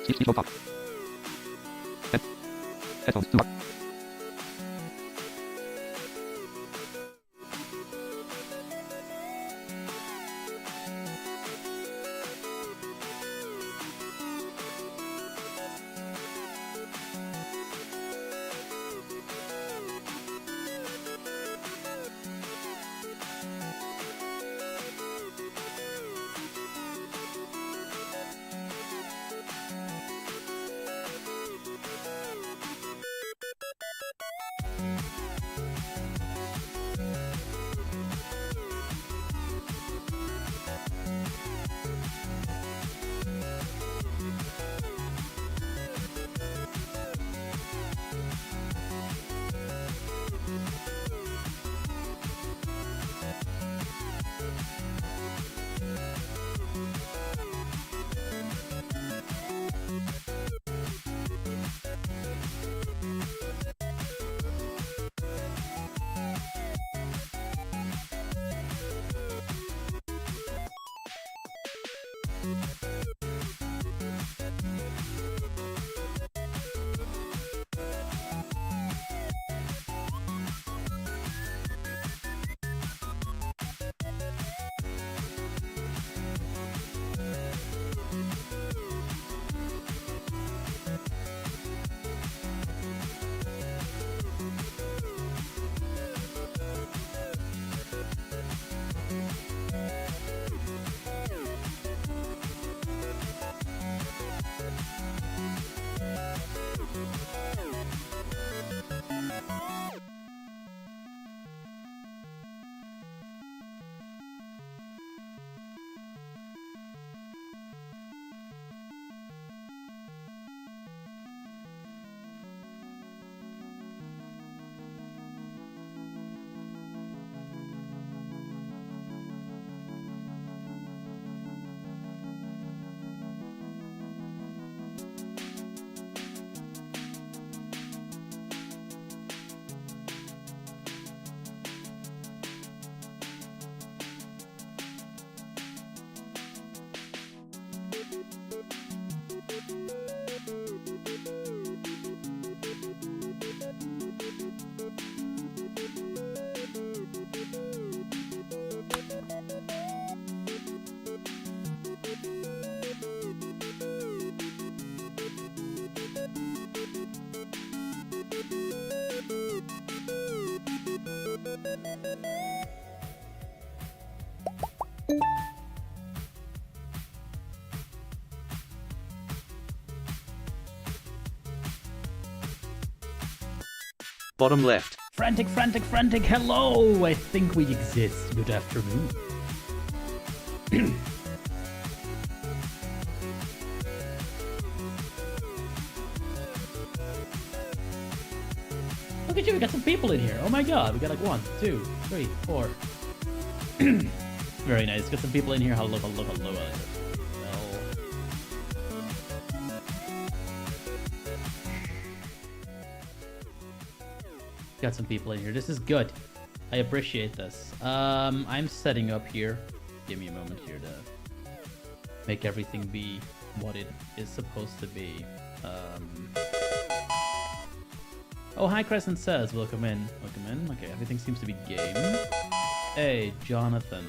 Pop. Headphones. Bottom left. Frantic, frantic, frantic, hello! I think we exist. Good afternoon. Look at you, we got some people in here. Oh my god, we got like 1, 2, 3, 4. Very nice. Got some people in here. Hello, hello, hello. Got some people in here. This is good. I appreciate this. I'm setting up here. Give me a moment here to make everything be what it is supposed to be. Oh, hi, Crescent says. Welcome in. Welcome in. Okay, everything seems to be game. Hey, Jonathan.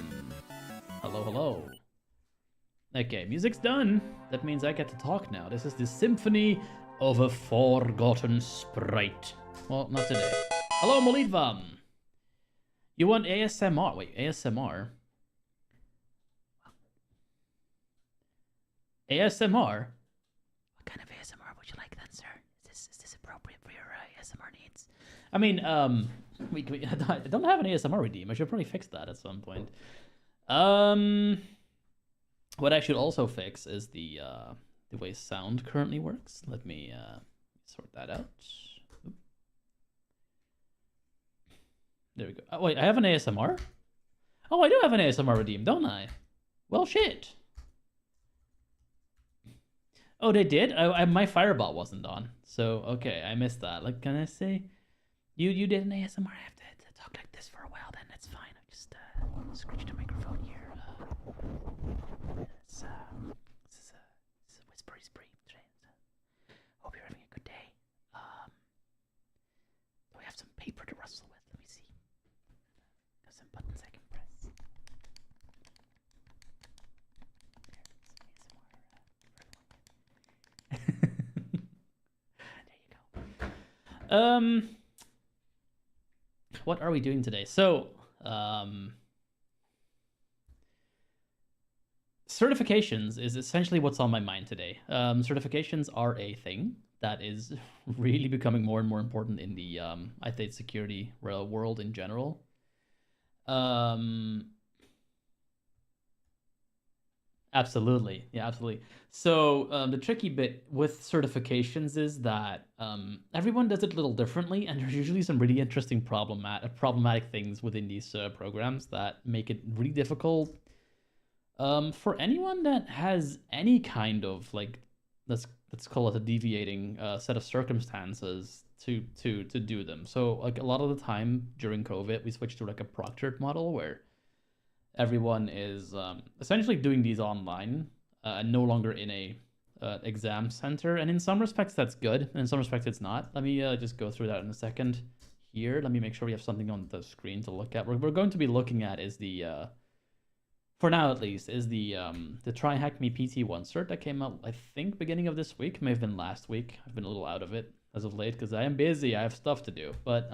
Hello, hello. Okay, music's done. That means I get to talk now. This is the Symphony of a Forgotten Sprite. Well, not today. Hello, Molitvam. You want ASMR? Wait, ASMR? ASMR? What kind of ASMR would you like then, sir? Is this appropriate for your ASMR needs? I mean, I don't have an ASMR redeem. I should probably fix that at some point. What I should also fix is the way sound currently works. Let me sort that out. There we go. Oh, wait, I have an ASMR? Oh, I do have an ASMR redeem, don't I? Well, shit. Oh, they did? My fireball wasn't on. So, okay, I missed that. Like, can I say? You did an ASMR? I have to talk like this for a while, then that's fine. I just scratched the microphone here. This is a whispery spree. What are we doing today? So, certifications is essentially what's on my mind today. Certifications are a thing that is really becoming more and more important in the I think security world in general. Absolutely. Yeah, absolutely. So the tricky bit with certifications is that everyone does it a little differently, and there's usually some really interesting problematic things within these programs that make it really difficult for anyone that has any kind of like let's call it a deviating set of circumstances to do them. So like a lot of the time during COVID, we switched to like a proctored model where everyone is essentially doing these online and no longer in a exam center. And in some respects, that's good. And in some respects, it's not. Let me just go through that in a second here. Let me make sure we have something on the screen to look at. What we're going to be looking at is the, for now at least, is the Try Hack Me PT1 cert that came out, I think, beginning of this week. May have been last week. I've been a little out of it as of late because I am busy. I have stuff to do. But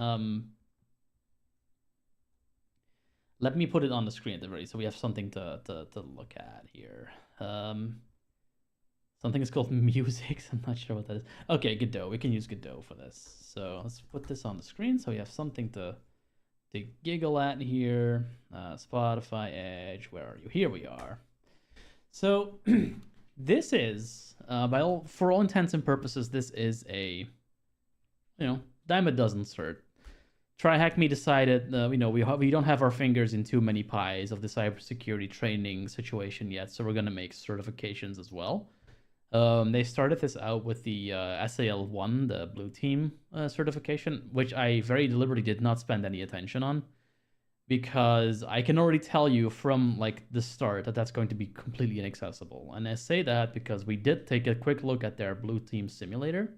let me put it on the screen at the very so we have something to look at here. Something is called music. I'm not sure what that is. Okay, Godot. We can use Godot for this. So let's put this on the screen so we have something to giggle at here. Spotify, Edge. Where are you? Here we are. So this is, for all intents and purposes, this is a, dime a dozen cert. Try Hack Me decided, we don't have our fingers in too many pies of the cybersecurity training situation yet, so we're going to make certifications as well. They started this out with the SAL1, the Blue Team certification, which I very deliberately did not spend any attention on, because I can already tell you from like the start that that's going to be completely inaccessible. And I say that because we did take a quick look at their Blue Team simulator,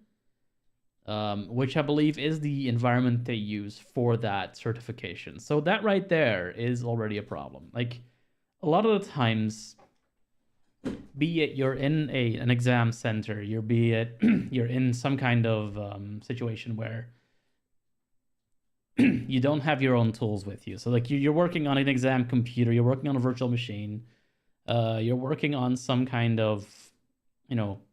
which I believe is the environment they use for that certification. So that right there is already a problem. Like a lot of the times, be it you're in an exam center, be it you're in some kind of situation where you don't have your own tools with you. So like you're working on an exam computer, you're working on a virtual machine, you're working on some kind of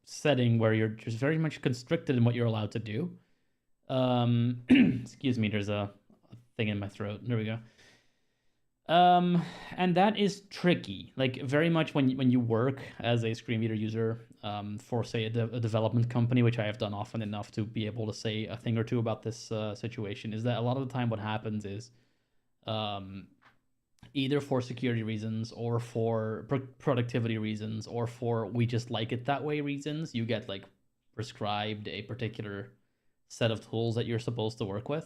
setting where you're just very much constricted in what you're allowed to do. Excuse me, there's a thing in my throat. There we go. And that is tricky. Like very much when you work as a screen reader user for say a development company, which I have done often enough to be able to say a thing or two about this situation, is that a lot of the time what happens is either for security reasons or for productivity reasons or for we just like it that way reasons, you get like prescribed a particular set of tools that you're supposed to work with.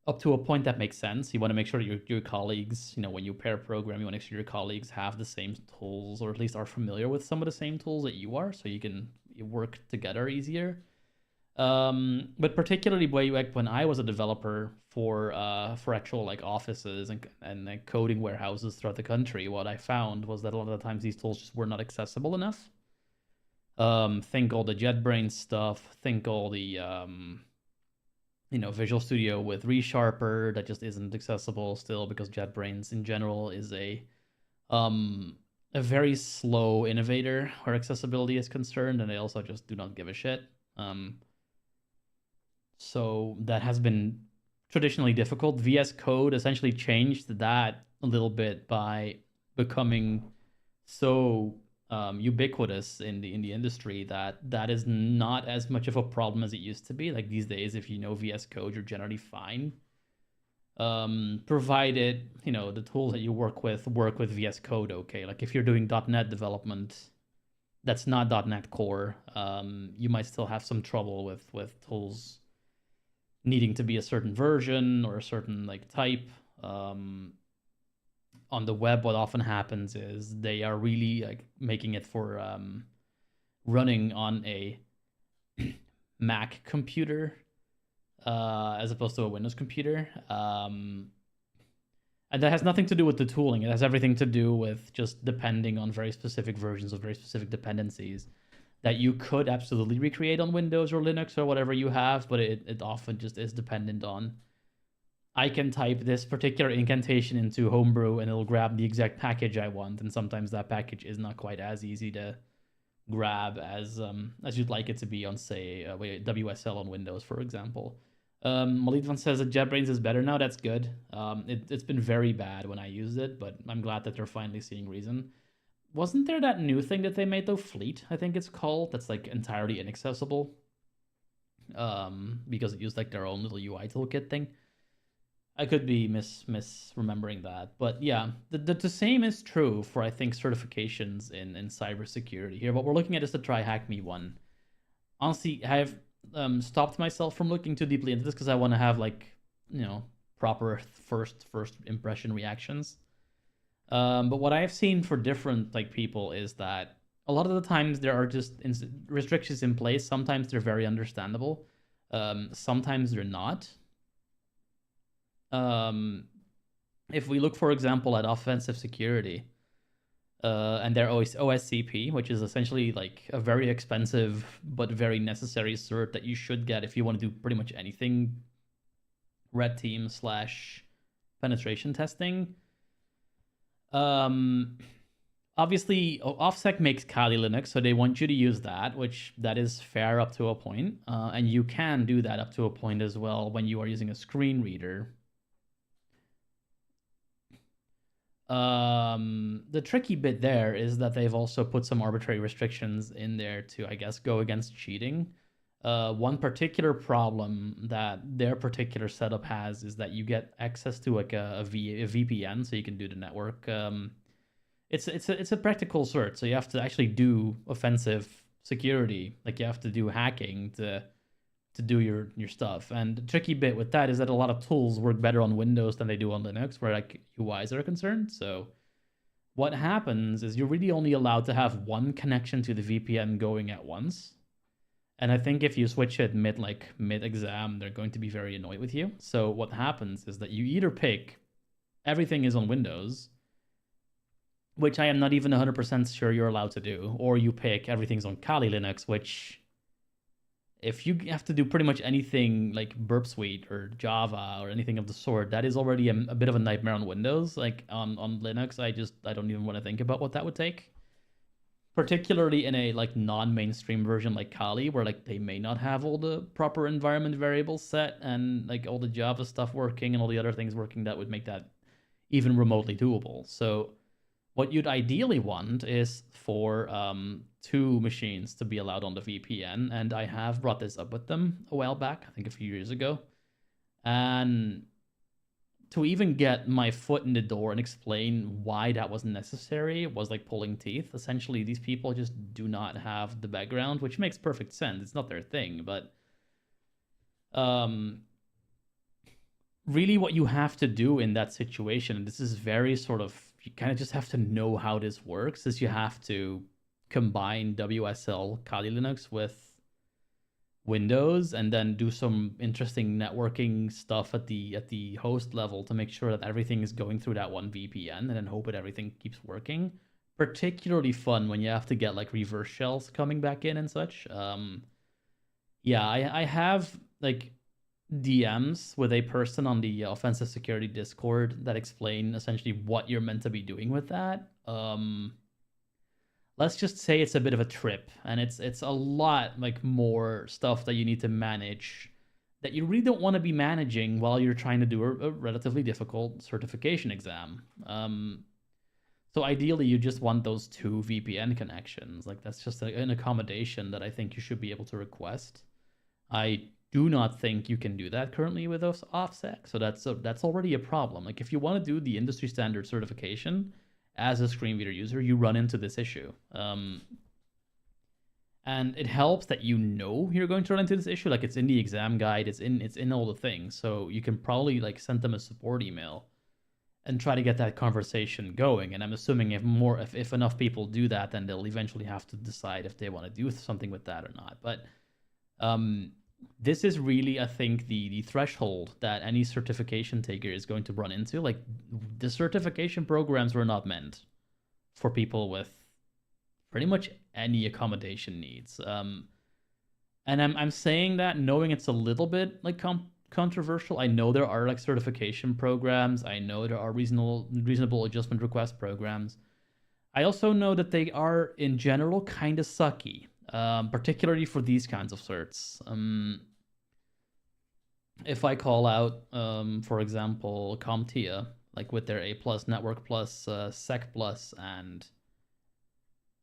Up to a point that makes sense. You want to make sure that your colleagues, when you pair program, you want to make sure your colleagues have the same tools or at least are familiar with some of the same tools that you are, so you can work together easier. But particularly when I was a developer for actual like offices and like coding warehouses throughout the country, what I found was that a lot of the times these tools just were not accessible enough. Think all the JetBrains stuff. Think all the Visual Studio with ReSharper that just isn't accessible still because JetBrains in general is a very slow innovator where accessibility is concerned, and they also just do not give a shit. So that has been traditionally difficult. VS Code essentially changed that a little bit by becoming so ubiquitous in the industry that is not as much of a problem as it used to be. Like these days, if you know VS Code, you're generally fine. Provided the tools that you work with VS Code. Okay, like if you're doing .NET development, that's not .NET Core. You might still have some trouble with tools needing to be a certain version or a certain like type. On the web, what often happens is they are really like making it for running on a Mac computer as opposed to a Windows computer. And that has nothing to do with the tooling. It has everything to do with just depending on very specific versions of very specific dependencies. that you could absolutely recreate on Windows or Linux or whatever you have, but it often just is dependent on I can type this particular incantation into Homebrew and it'll grab the exact package I want, and sometimes that package is not quite as easy to grab as you'd like it to be on, say, WSL on Windows, for example. Malitvan says that JetBrains is better now. That's good. It's been very bad when I used it, but I'm glad that they're finally seeing reason. Wasn't there that new thing that they made though, Fleet, I think it's called, that's like entirely inaccessible? Because it used like their own little UI toolkit thing. I could be misremembering that, but yeah, the same is true for, I think, certifications in cybersecurity. Here, what we're looking at is the Try Hack Me one. Honestly, I've stopped myself from looking too deeply into this because I want to have like, you know, proper first impression reactions. But what I've seen for different like people is that a lot of the times there are just restrictions in place. Sometimes they're very understandable. Sometimes they're not. If we look, for example, at offensive security, and their OSCP, which is essentially like a very expensive but very necessary cert that you should get if you want to do pretty much anything red team / penetration testing. Obviously, OffSec makes Kali Linux, so they want you to use that, which that is fair up to a point, and you can do that up to a point as well when you are using a screen reader. The tricky bit there is that they've also put some arbitrary restrictions in there to, I guess, go against cheating. One particular problem that their particular setup has is that you get access to like a VPN, so you can do the network. It's a practical cert, so you have to actually do offensive security, like you have to do hacking to do your stuff. And the tricky bit with that is that a lot of tools work better on Windows than they do on Linux, where like UIs are concerned. So what happens is you're really only allowed to have one connection to the VPN going at once. And I think if you switch it mid exam, they're going to be very annoyed with you. So what happens is that you either pick everything is on Windows, which I am not even 100% sure you're allowed to do, or you pick everything's on Kali Linux, which if you have to do pretty much anything like Burp Suite or Java or anything of the sort, that is already a bit of a nightmare on Windows. Like on Linux, I don't even want to think about what that would take. Particularly in a like non-mainstream version like Kali, where like they may not have all the proper environment variables set and like all the Java stuff working and all the other things working that would make that even remotely doable. So what you'd ideally want is for 2 machines to be allowed on the VPN, and I have brought this up with them a while back, I think a few years ago. And to even get my foot in the door and explain why that was necessary was like pulling teeth. Essentially, these people just do not have the background, which makes perfect sense. It's not their thing, but really what you have to do in that situation, and this is very sort of, you kind of just have to know how this works, is you have to combine WSL Kali Linux with Windows and then do some interesting networking stuff at the host level to make sure that everything is going through that one VPN, and then hope that everything keeps working. Particularly fun when you have to get like reverse shells coming back in and such. Yeah, I have like DMs with a person on the offensive security Discord that explain essentially what you're meant to be doing with that. Let's just say it's a bit of a trip, and it's a lot like more stuff that you need to manage that you really don't want to be managing while you're trying to do a relatively difficult certification exam. So ideally, you just want those 2 VPN connections. Like that's just an accommodation that I think you should be able to request. I do not think you can do that currently with those OffSec, so that's already a problem. Like if you want to do the industry standard certification as a screen reader user, you run into this issue. And it helps that you know you're going to run into this issue. Like it's in the exam guide, it's in all the things. So you can probably like send them a support email and try to get that conversation going. And I'm assuming if enough people do that, then they'll eventually have to decide if they want to do something with that or not. But this is really, I think, the threshold that any certification taker is going to run into. Like the certification programs were not meant for people with pretty much any accommodation needs. And I'm saying that knowing it's a little bit like controversial. I know there are like certification programs. I know there are reasonable adjustment request programs. I also know that they are in general kind of sucky, particularly for these kinds of certs. If I call out, for example, CompTIA, like with their A plus, Network plus, Sec plus, and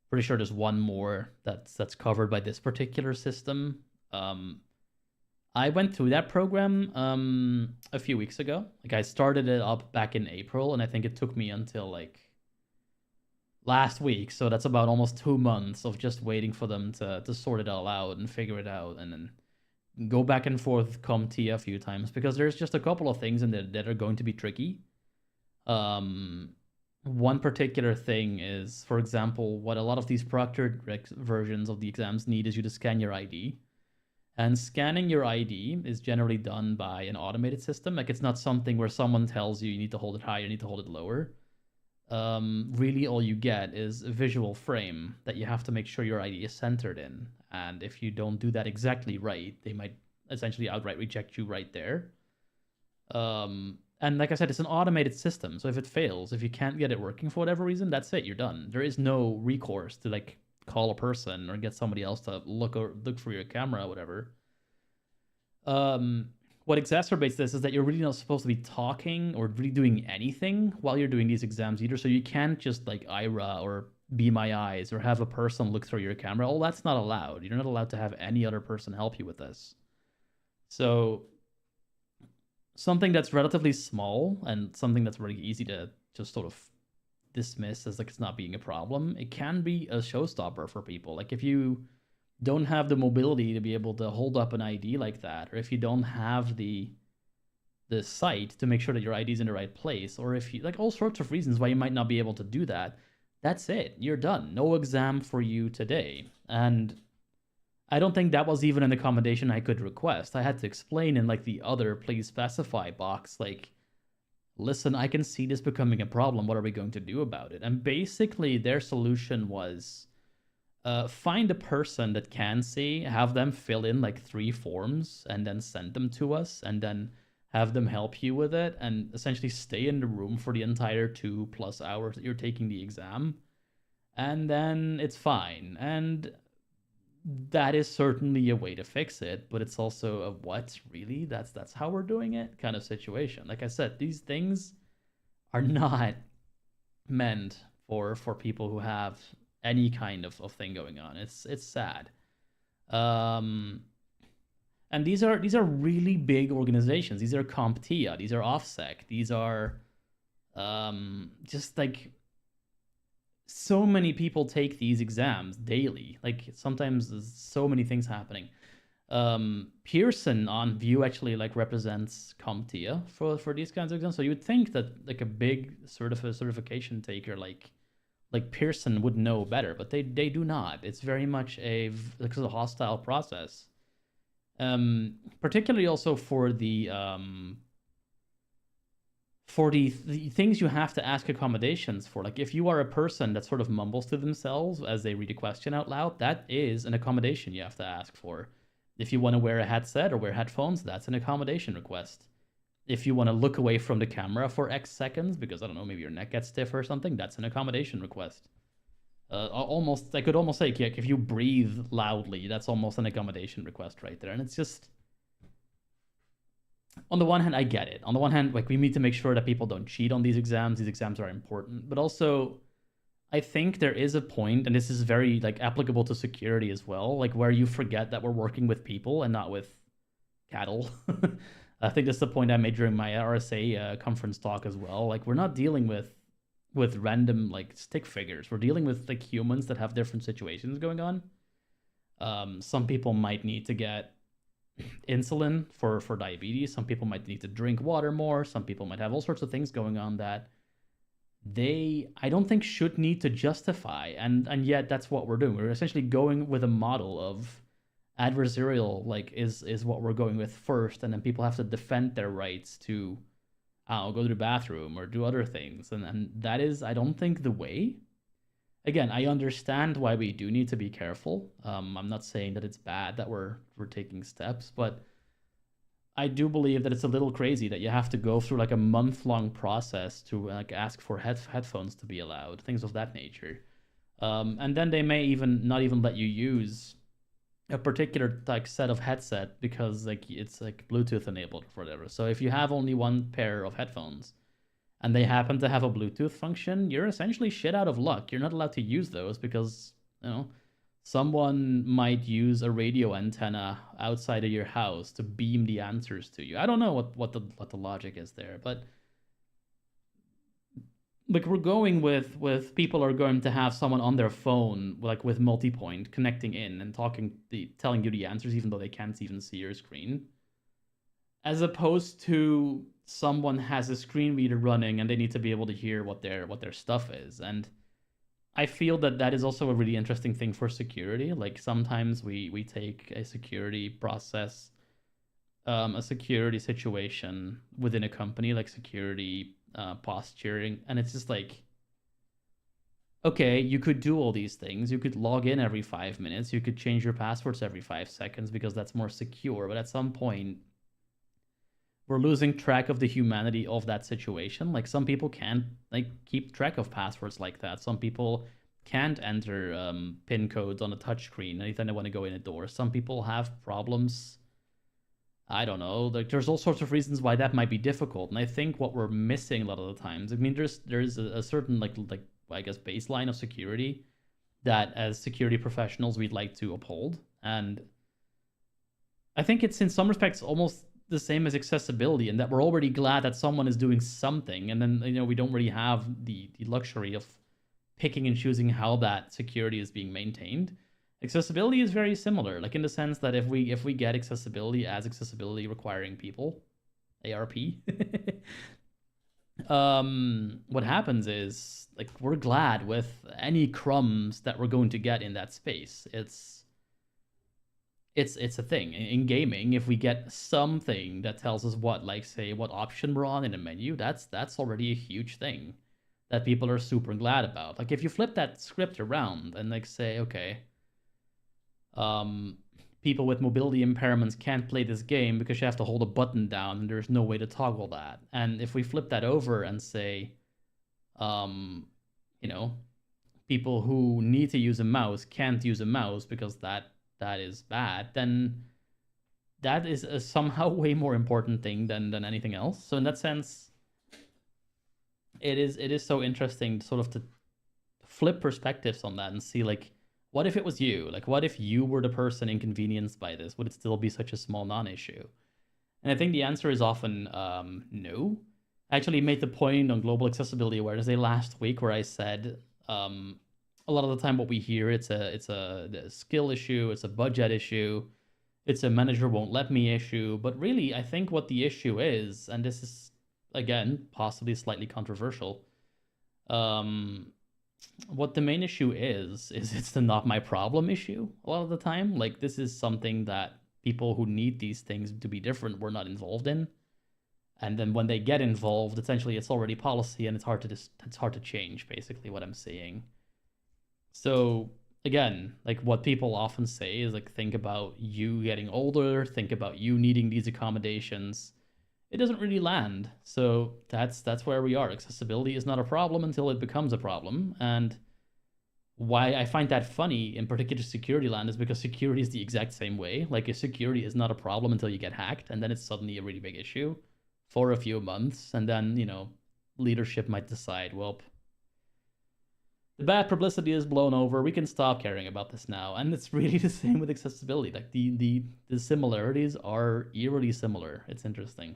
pretty sure there's one more that's covered by this particular system. I went through that program a few weeks ago. Like I started it up back in April, and I think it took me until like last week. So that's about almost 2 months of just waiting for them to sort it all out and figure it out, and then go back and forth CompTIA a few times because there's just a couple of things in there that are going to be tricky. One particular thing is, for example, what a lot of these proctored versions of the exams need is you to scan your ID. And scanning your ID is generally done by an automated system. Like it's not something where someone tells you need to hold it higher, you need to hold it lower. Really all you get is a visual frame that you have to make sure your ID is centered in. And if you don't do that exactly right, they might essentially outright reject you right there. And like I said, it's an automated system. So if it fails, if you can't get it working for whatever reason, that's it. You're done. There is no recourse to like call a person or get somebody else to look for your camera or whatever. What exacerbates this is that you're really not supposed to be talking or really doing anything while you're doing these exams either. So you can't just like Aira or Be My Eyes or have a person look through your camera. All that's not allowed. You're not allowed to have any other person help you with this. So something that's relatively small and something that's really easy to just sort of dismiss as like it's not being a problem, it can be a showstopper for people. Like if you don't have the mobility to be able to hold up an ID like that, or if you don't have the sight to make sure that your ID is in the right place, or if you like all sorts of reasons why you might not be able to do that, that's it. You're done. No exam for you today. And I don't think that was even an accommodation I could request. I had to explain in like the other please specify box, like, listen, I can see this becoming a problem. What are we going to do about it? And basically their solution was find a person that can see, have them fill in like 3 forms and then send them to us, and then have them help you with it, and essentially stay in the room for the entire 2+ hours that you're taking the exam. And then it's fine. And that is certainly a way to fix it, but it's also a what, really? That's how we're doing it kind of situation. Like I said, these things are not meant for people who have any kind of thing going on. It's sad. And these are really big organizations. These are CompTIA, these are OffSec, these are just like so many people take these exams daily. Like sometimes there's so many things happening. Pearson on View actually like represents CompTIA for these kinds of exams. So you would think that like a big certification taker like Pearson would know better, but they do not. It's very much a hostile process. Particularly also for the things you have to ask accommodations for. Like if you are a person that sort of mumbles to themselves as they read a question out loud, that is an accommodation you have to ask for. If you want to wear a headset or wear headphones, that's an accommodation request. If you want to look away from the camera for X seconds because, I don't know, maybe your neck gets stiff or something, that's an accommodation request. I could almost say, if you breathe loudly, that's almost an accommodation request right there. And it's just, on the one hand, I get it. On the one hand, like we need to make sure that people don't cheat on these exams. These exams are important. But also, I think there is a point, and this is very like applicable to security as well, like where you forget that we're working with people and not with cattle. I think that's the point I made during my RSA conference talk as well. Like we're not dealing with random like stick figures. We're dealing with like humans that have different situations going on. Some people might need to get insulin for diabetes. Some people might need to drink water more. Some people might have all sorts of things going on that I don't think should need to justify. And yet that's what we're doing. We're essentially going with a model of adversarial, like is what we're going with first, and then people have to defend their rights to go to the bathroom or do other things, and that is, I don't think, the way. again, I understand why we do need to be careful. I'm not saying that it's bad that we're taking steps, but I do believe that it's a little crazy that you have to go through like a month-long process to like ask for headphones to be allowed, things of that nature. And then they may even not even let you use a particular like set of headset because like it's like Bluetooth enabled or whatever. So if you have only one pair of headphones and they happen to have a Bluetooth function, you're essentially shit out of luck. You're not allowed to use those because, you know, someone might use a radio antenna outside of your house to beam the answers to you. I don't know what the logic is there, but like we're going with people are going to have someone on their phone like with multipoint connecting in and telling you the answers even though they can't even see your screen, as opposed to someone has a screen reader running and they need to be able to hear what their stuff is. And I feel that is also a really interesting thing for security. Like sometimes we take a security process, a security situation within a company, like security posturing, and it's just like, okay, you could do all these things. You could log in every 5 minutes. You could change your passwords every 5 seconds because that's more secure. But at some point, we're losing track of the humanity of that situation. Like some people can't like keep track of passwords like that. Some people can't enter pin codes on a touchscreen anytime they want to go in a door. Some people have problems. I don't know. Like there's all sorts of reasons why that might be difficult. And I think what we're missing a lot of the times, I mean, there's a certain like I guess baseline of security that as security professionals we'd like to uphold. And I think it's in some respects almost the same as accessibility, in that we're already glad that someone is doing something, and then we don't really have the luxury of picking and choosing how that security is being maintained. Accessibility is very similar, like in the sense that if we get accessibility as accessibility requiring people, ARP, what happens is like we're glad with any crumbs that we're going to get in that space. It's a thing in gaming. If we get something that tells us what, like say what option we're on in a menu, that's already a huge thing that people are super glad about. Like if you flip that script around and like say, okay, people with mobility impairments can't play this game because you have to hold a button down and there's no way to toggle that. And if we flip that over and say, people who need to use a mouse can't use a mouse because that is bad, then that is a somehow way more important thing than anything else. So in that sense, it is so interesting sort of to flip perspectives on that and see like, what if it was you? Like, what if you were the person inconvenienced by this? Would it still be such a small non-issue? And I think the answer is often no. I actually made the point on Global Accessibility Awareness Day last week where I said a lot of the time what we hear, it's a skill issue, it's a budget issue, it's a manager won't let me issue. But really, I think what the issue is, and this is, again, possibly slightly controversial, what the main issue is it's the not my problem issue a lot of the time. Like this is something that people who need these things to be different were not involved in. And then when they get involved, essentially it's already policy and it's hard to change, basically what I'm saying. So again, like what people often say is like, think about you getting older, think about you needing these accommodations. It doesn't really land. So that's where we are. Accessibility is not a problem until it becomes a problem. And why I find that funny, in particular security land, is because security is the exact same way. Like if security is not a problem until you get hacked, and then it's suddenly a really big issue for a few months, and then, leadership might decide, well, the bad publicity is blown over, we can stop caring about this now. And it's really the same with accessibility. Like the similarities are eerily similar. It's interesting.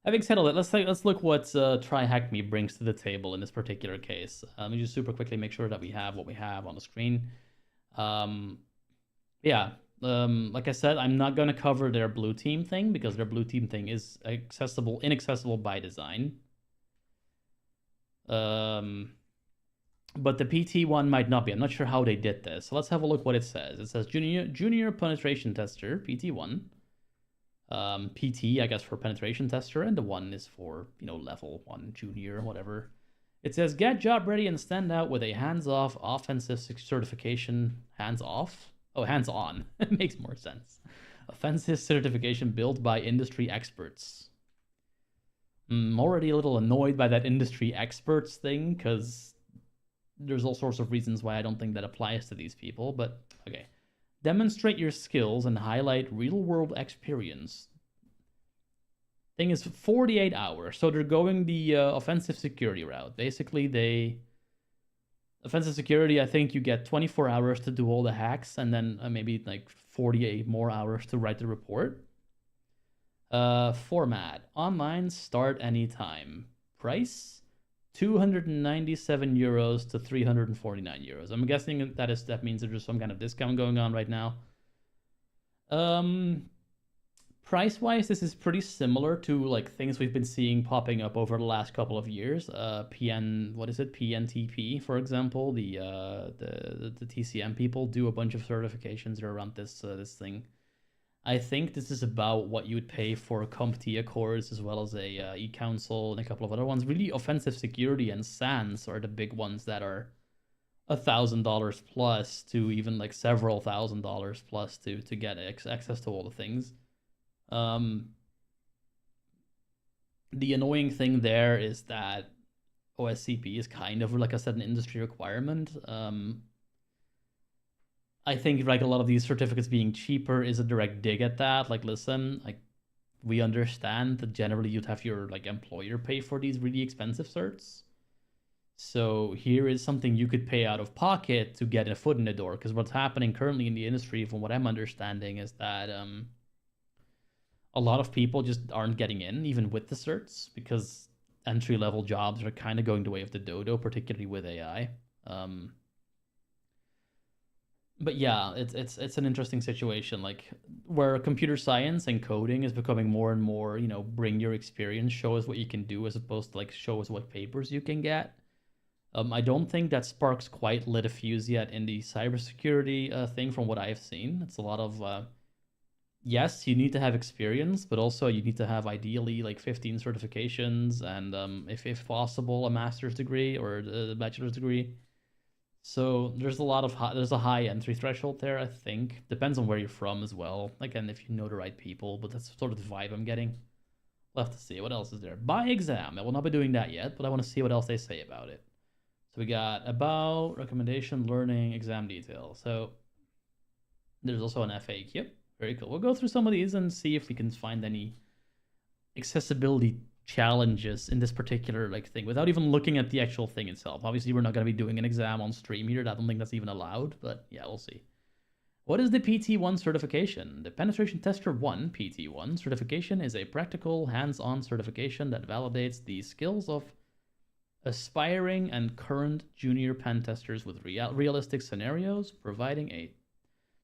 Having said all that, let's look what TryHackMe brings to the table in this particular case. Let me just super quickly make sure that we have what we have on the screen. Like I said, I'm not going to cover their blue team thing because their blue team thing is inaccessible by design. But the PT one might not be. I'm not sure how they did this. So let's have a look what it says. It says junior penetration tester, PT1. PT, I guess, for penetration tester, and the 1 is for, level 1, junior, whatever. It says get job ready and stand out with a hands-off offensive certification. Hands-off? Oh, hands-on. It makes more sense. Offensive certification built by industry experts. I'm already a little annoyed by that industry experts thing because there's all sorts of reasons why I don't think that applies to these people, but okay. Demonstrate your skills and highlight real-world experience. Thing is 48 hours, so they're going the offensive security route. Basically, offensive security, I think you get 24 hours to do all the hacks and then maybe like 48 more hours to write the report. Format, online, start anytime. Price, 297 euros to 349 euros. I'm guessing that means there's some kind of discount going on right now. Price-wise, this is pretty similar to like things we've been seeing popping up over the last couple of years. PNTP, for example, the TCM people do a bunch of certifications around this thing. I think this is about what you would pay for CompTIA cores as well as a eCouncil and a couple of other ones. Really, offensive security and SANS are the big ones that are $1,000 plus to even like several $1,000s plus to get access to all the things. The annoying thing there is that OSCP is kind of, like I said, an industry requirement. I think like a lot of these certificates being cheaper is a direct dig at that. Like, listen, like we understand that generally you'd have your like employer pay for these really expensive certs. So here is something you could pay out of pocket to get a foot in the door. Because what's happening currently in the industry, from what I'm understanding, is that a lot of people just aren't getting in, even with the certs, because entry-level jobs are kind of going the way of the dodo, particularly with AI. But yeah, it's an interesting situation, like where computer science and coding is becoming more and more, bring your experience, show us what you can do, as opposed to like show us what papers you can get. I don't think that spark's quite lit a fuse yet in the cybersecurity thing, from what I've seen. It's a lot of yes, you need to have experience, but also you need to have ideally like 15 certifications and if possible a master's degree or a bachelor's degree. So there's there's a high entry threshold there, I think. Depends on where you're from as well. Again, if you know the right people, but that's sort of the vibe I'm getting. We'll have to see. What else is there? By exam. I will not be doing that yet, but I want to see what else they say about it. So we got about, recommendation, learning, exam details. So there's also an FAQ. Very cool. We'll go through some of these and see if we can find any accessibility challenges in this particular like thing without even looking at the actual thing itself. Obviously, we're not going to be doing an exam on stream here. I don't think that's even allowed, but yeah, we'll see. What is the PT1 certification? The Penetration Tester 1 PT1 certification is a practical, hands-on certification that validates the skills of aspiring and current junior pen testers with realistic scenarios, providing a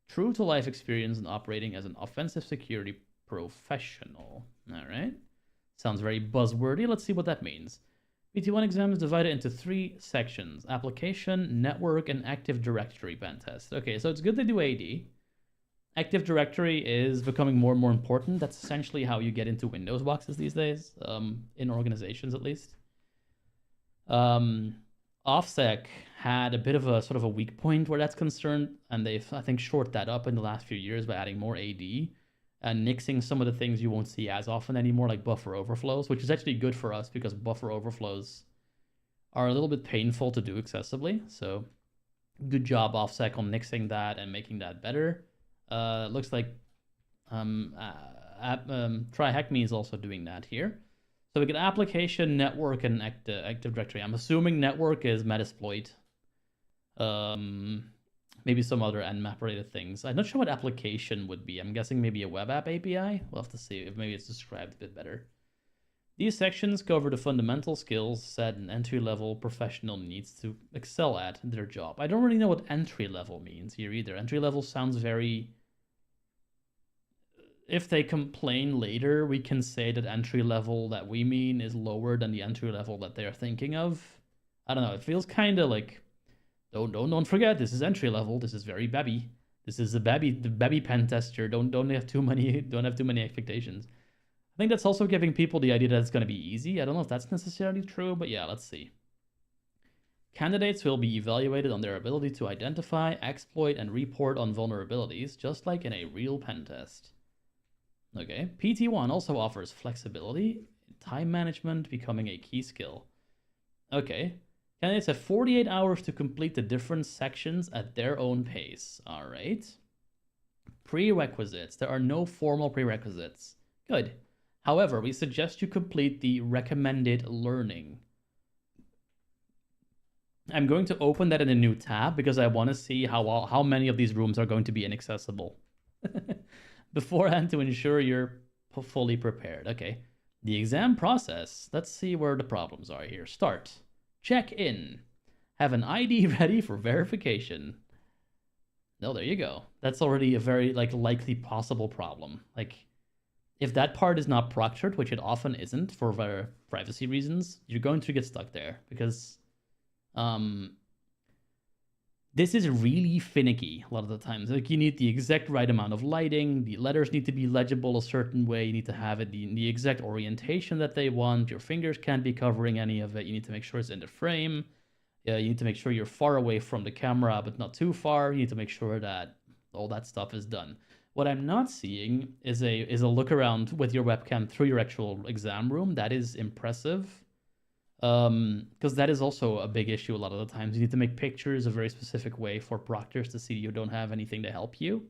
true-to-life experience in operating as an offensive security professional. All right. Sounds very buzzwordy. Let's see what that means. PT1 exam is divided into 3 sections: application, network, and Active Directory pen test. Okay, so it's good they do AD. Active Directory is becoming more and more important. That's essentially how you get into Windows boxes these days, in organizations at least. OffSec had a bit of a sort of a weak point where that's concerned, and they've, I think, shored that up in the last few years by adding more AD and nixing some of the things you won't see as often anymore, like buffer overflows, which is actually good for us because buffer overflows are a little bit painful to do accessibly. So good job, OffSec, on nixing that and making that better. Looks like TryHackMe is also doing that here. So we get application, network, and Active Directory. I'm assuming network is Metasploit. Maybe some other Nmap related things. I'm not sure what application would be. I'm guessing maybe a web app API. We'll have to see if maybe it's described a bit better. These sections cover the fundamental skills set an entry-level professional needs to excel at their job. I don't really know what entry-level means here either. Entry-level sounds very... If they complain later, we can say that entry-level that we mean is lower than the entry-level that they're thinking of. I don't know. It feels kind of like... Don't forget, this is entry level. This is very babby. This is the babby pen tester. Don't have too many expectations. I think that's also giving people the idea that it's going to be easy. I don't know if that's necessarily true, but yeah, let's see. Candidates will be evaluated on their ability to identify, exploit, and report on vulnerabilities, just like in a real pen test. Okay, PT1 also offers flexibility, time management becoming a key skill. Okay, candidates have 48 hours to complete the different sections at their own pace. All right. Prerequisites. There are no formal prerequisites. Good. However, we suggest you complete the recommended learning. I'm going to open that in a new tab because I want to see how many of these rooms are going to be inaccessible beforehand to ensure you're fully prepared. Okay. The exam process. Let's see where the problems are here. Start. Check in. Have an ID ready for verification. No, there you go. That's already a very likely possible problem. Like, if that part is not proctored, which it often isn't for privacy reasons, you're going to get stuck there because this is really finicky a lot of the times. Like, you need the exact right amount of lighting. The letters need to be legible a certain way. You need to have it in the exact orientation that they want. Your fingers can't be covering any of it. You need to make sure it's in the frame. You need to make sure you're far away from the camera, but not too far. You need to make sure that all that stuff is done. What I'm not seeing is a look around with your webcam through your actual exam room. That is impressive. Because that is also a big issue a lot of the times. You need to make pictures a very specific way for proctors to see you don't have anything to help you.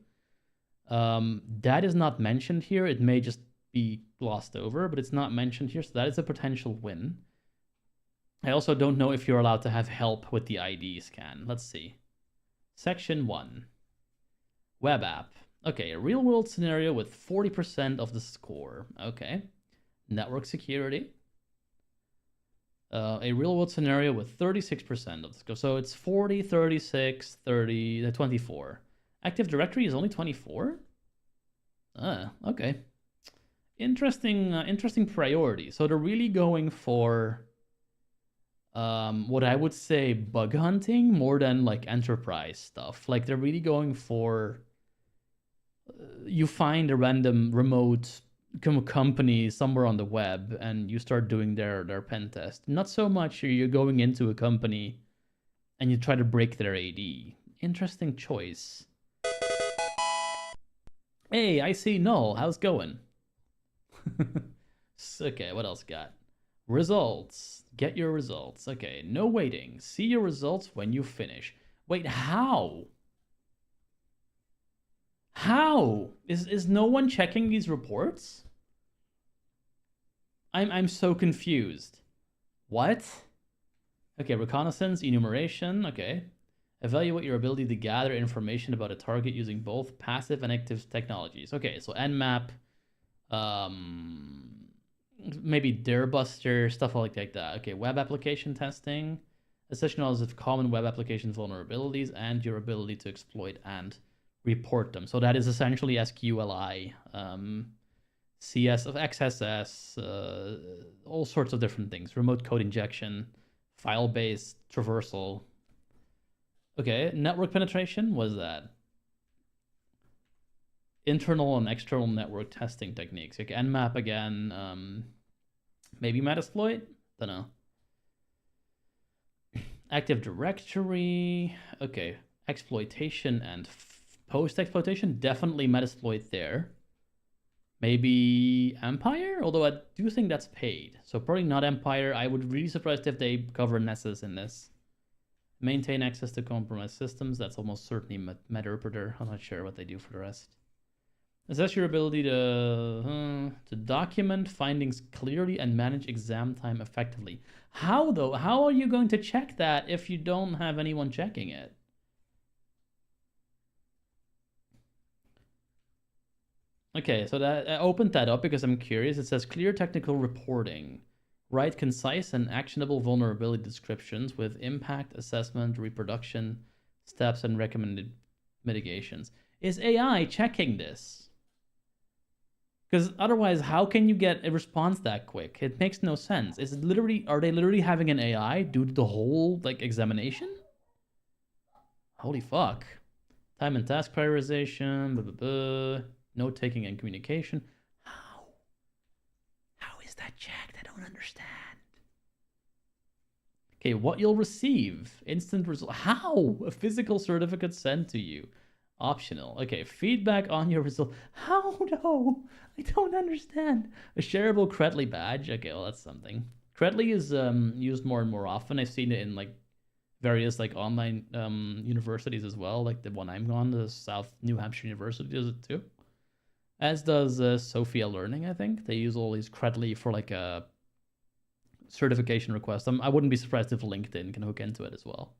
That is not mentioned here. It may just be glossed over, but it's not mentioned here, so that is a potential win. I also don't know if you're allowed to have help with the ID scan. Let's see. Section 1. Web app. Okay, a real-world scenario with 40% of the score. Okay. Network security. A real-world scenario with 36% of the score. So it's 40, 36, 30, 24. Active Directory is only 24? Okay. Interesting priority. So they're really going for what I would say bug hunting more than like enterprise stuff. Like, they're really going for you find a random remote company somewhere on the web and you start doing their pen test. Not so much you're going into a company and you try to break their AD. Interesting choice. Hey, I see Null. How's it going? Okay, what else got? Results. Get your results. Okay, no waiting. See your results when you finish. Wait, how? How? Is no one checking these reports? I'm so confused. What? Okay, reconnaissance, enumeration, okay. Evaluate your ability to gather information about a target using both passive and active technologies. Okay, so Nmap, maybe Darebuster, stuff like that. Okay, web application testing, assess knowledge of common web application vulnerabilities and your ability to exploit and report them. So that is essentially SQLI, CS of XSS, all sorts of different things. Remote code injection, file-based traversal. Okay, network penetration, what is that? Internal and external network testing techniques. Okay, Nmap again. Maybe Metasploit? Don't know. Active Directory. Okay, exploitation and post-exploitation. Definitely Metasploit there. Maybe Empire? Although I do think that's paid. So probably not Empire. I would be really surprised if they cover Nessus in this. Maintain access to compromised systems. That's almost certainly Meterpreter. I'm not sure what they do for the rest. Assess your ability to document findings clearly and manage exam time effectively. How, though? How are you going to check that if you don't have anyone checking it? Okay, so that I opened that up because I'm curious. It says clear technical reporting. Write concise and actionable vulnerability descriptions with impact assessment, reproduction, steps, and recommended mitigations. Is AI checking this? Because otherwise, how can you get a response that quick? It makes no sense. Is it literally, are they literally having an AI do the whole examination? Holy fuck. Time and task prioritization, blah, blah, blah. Note taking and communication. How? How is that checked? I don't understand. Okay, what you'll receive. Instant result. How? A physical certificate sent to you. Optional. Okay, feedback on your result. How though? I don't understand. A shareable Credly badge. Okay, well that's something. Credly is used more and more often. I've seen it in like various like online universities as well. Like the one I'm on, the South New Hampshire University, does it too. As does Sophia Learning. I think they use all these Credly for like a certification request. I wouldn't be surprised if LinkedIn can hook into it as well.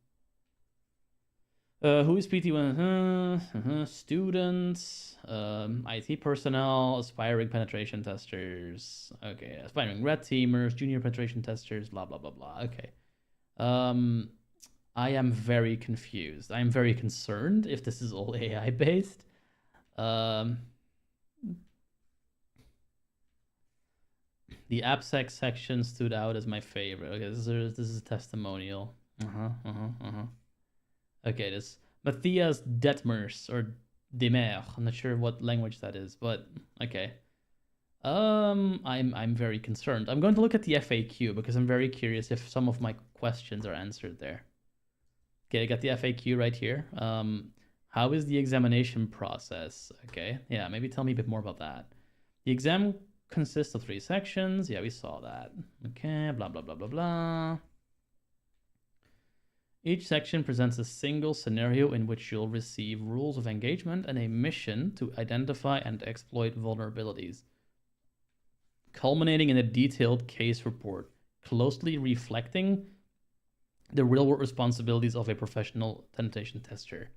Who is PT1? Students, IT personnel, aspiring penetration testers. Okay, aspiring red teamers, junior penetration testers, blah blah blah blah. Okay. I am very confused. I am very concerned if this is all AI based. The AppSec section stood out as my favorite. Okay, this is a testimonial. Okay, this Matthias Detmers or Demer. I'm not sure what language that is, but okay. I'm very concerned. I'm going to look at the FAQ because I'm very curious if some of my questions are answered there. Okay, I got the FAQ right here. How is the examination process? Okay, yeah, maybe tell me a bit more about that. The exam consists of 3 sections. Yeah, we saw that. Okay, blah, blah, blah, blah, blah. Each section presents a single scenario in which you'll receive rules of engagement and a mission to identify and exploit vulnerabilities, culminating in a detailed case report, closely reflecting the real-world responsibilities of a professional penetration tester.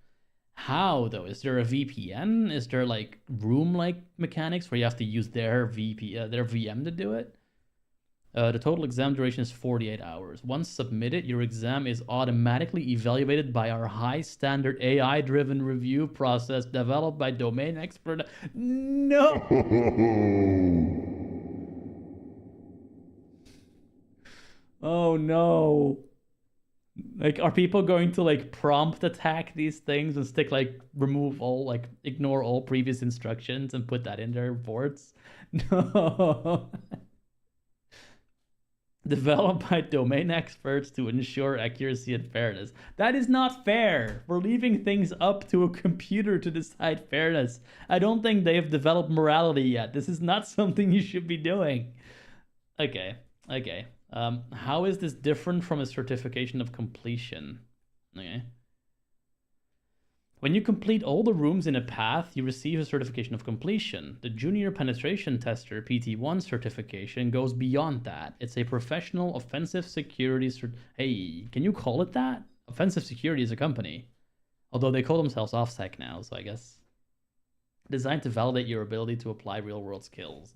How, though? Is there a VPN? Is there like room-like mechanics where you have to use their VM to do it? The total exam duration is 48 hours. Once submitted, your exam is automatically evaluated by our high-standard AI-driven review process developed by domain expert. No! Oh no. Like, are people going to like prompt attack these things and stick like ignore all previous instructions and put that in their reports? No. Developed by domain experts to ensure accuracy and fairness. That is not fair. We're leaving things up to a computer to decide fairness. I don't think they have developed morality yet. This is not something you should be doing. Okay. How is this different from a certification of completion? Okay. When you complete all the rooms in a path, you receive a certification of completion. The Junior Penetration Tester PT1 certification goes beyond that. It's a professional offensive security Hey, can you call it that? Offensive Security is a company. Although they call themselves OffSec now, so I guess. Designed to validate your ability to apply real-world skills.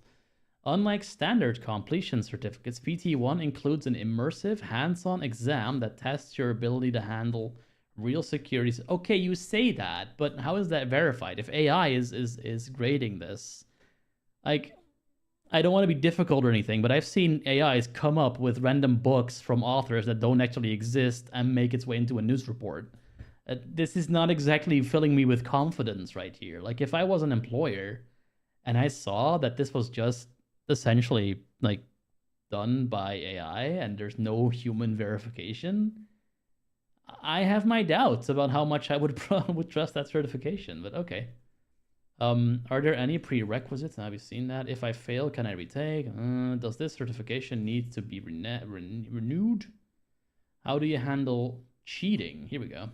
Unlike standard completion certificates, PT1 includes an immersive, hands-on exam that tests your ability to handle real securities. Okay, you say that, but how is that verified? If AI is grading this, like, I don't want to be difficult or anything, but I've seen AIs come up with random books from authors that don't actually exist and make its way into a news report. This is not exactly filling me with confidence right here. Like, if I was an employer and I saw that this was just essentially like done by AI and there's no human verification, I have my doubts about how much I would trust that certification, but okay. Are there any prerequisites? Have you seen that? If I fail, can I retake? Does this certification need to be renewed? How do you handle cheating? Here we go.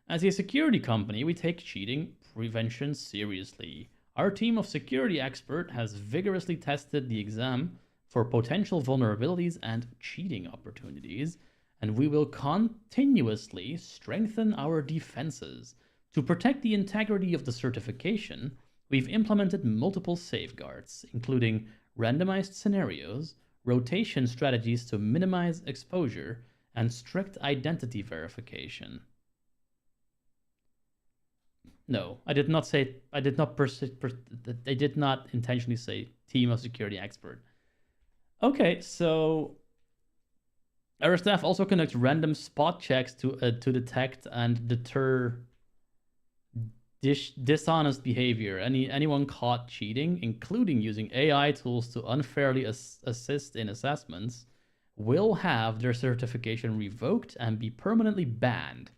As a security company, we take cheating prevention seriously. Our team of security experts has vigorously tested the exam for potential vulnerabilities and cheating opportunities, and we will continuously strengthen our defenses. To protect the integrity of the certification, we've implemented multiple safeguards, including randomized scenarios, rotation strategies to minimize exposure, and strict identity verification. No, I did not say. I did not intentionally say team of security expert. Okay, so our staff also conducts random spot checks to detect and deter dishonest behavior. Anyone caught cheating, including using AI tools to unfairly assist in assessments, will have their certification revoked and be permanently banned.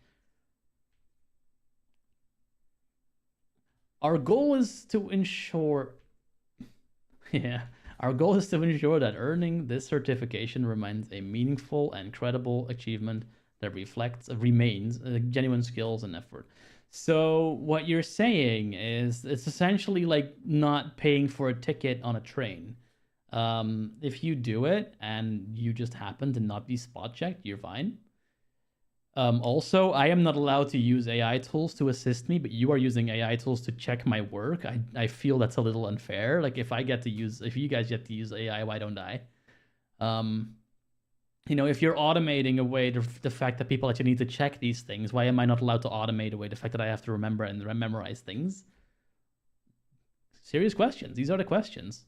Our goal is to ensure yeah, our goal is to ensure that earning this certification remains a meaningful and credible achievement that remains genuine skills and effort. So what you're saying is it's essentially like not paying for a ticket on a train. If you do it and you just happen to not be spot checked, you're fine. Also, I am not allowed to use AI tools to assist me, but you are using AI tools to check my work. I feel that's a little unfair. Like if you guys get to use AI, why don't I? If you're automating away the fact that people actually need to check these things, why am I not allowed to automate away the fact that I have to remember and memorize things? Serious questions. These are the questions.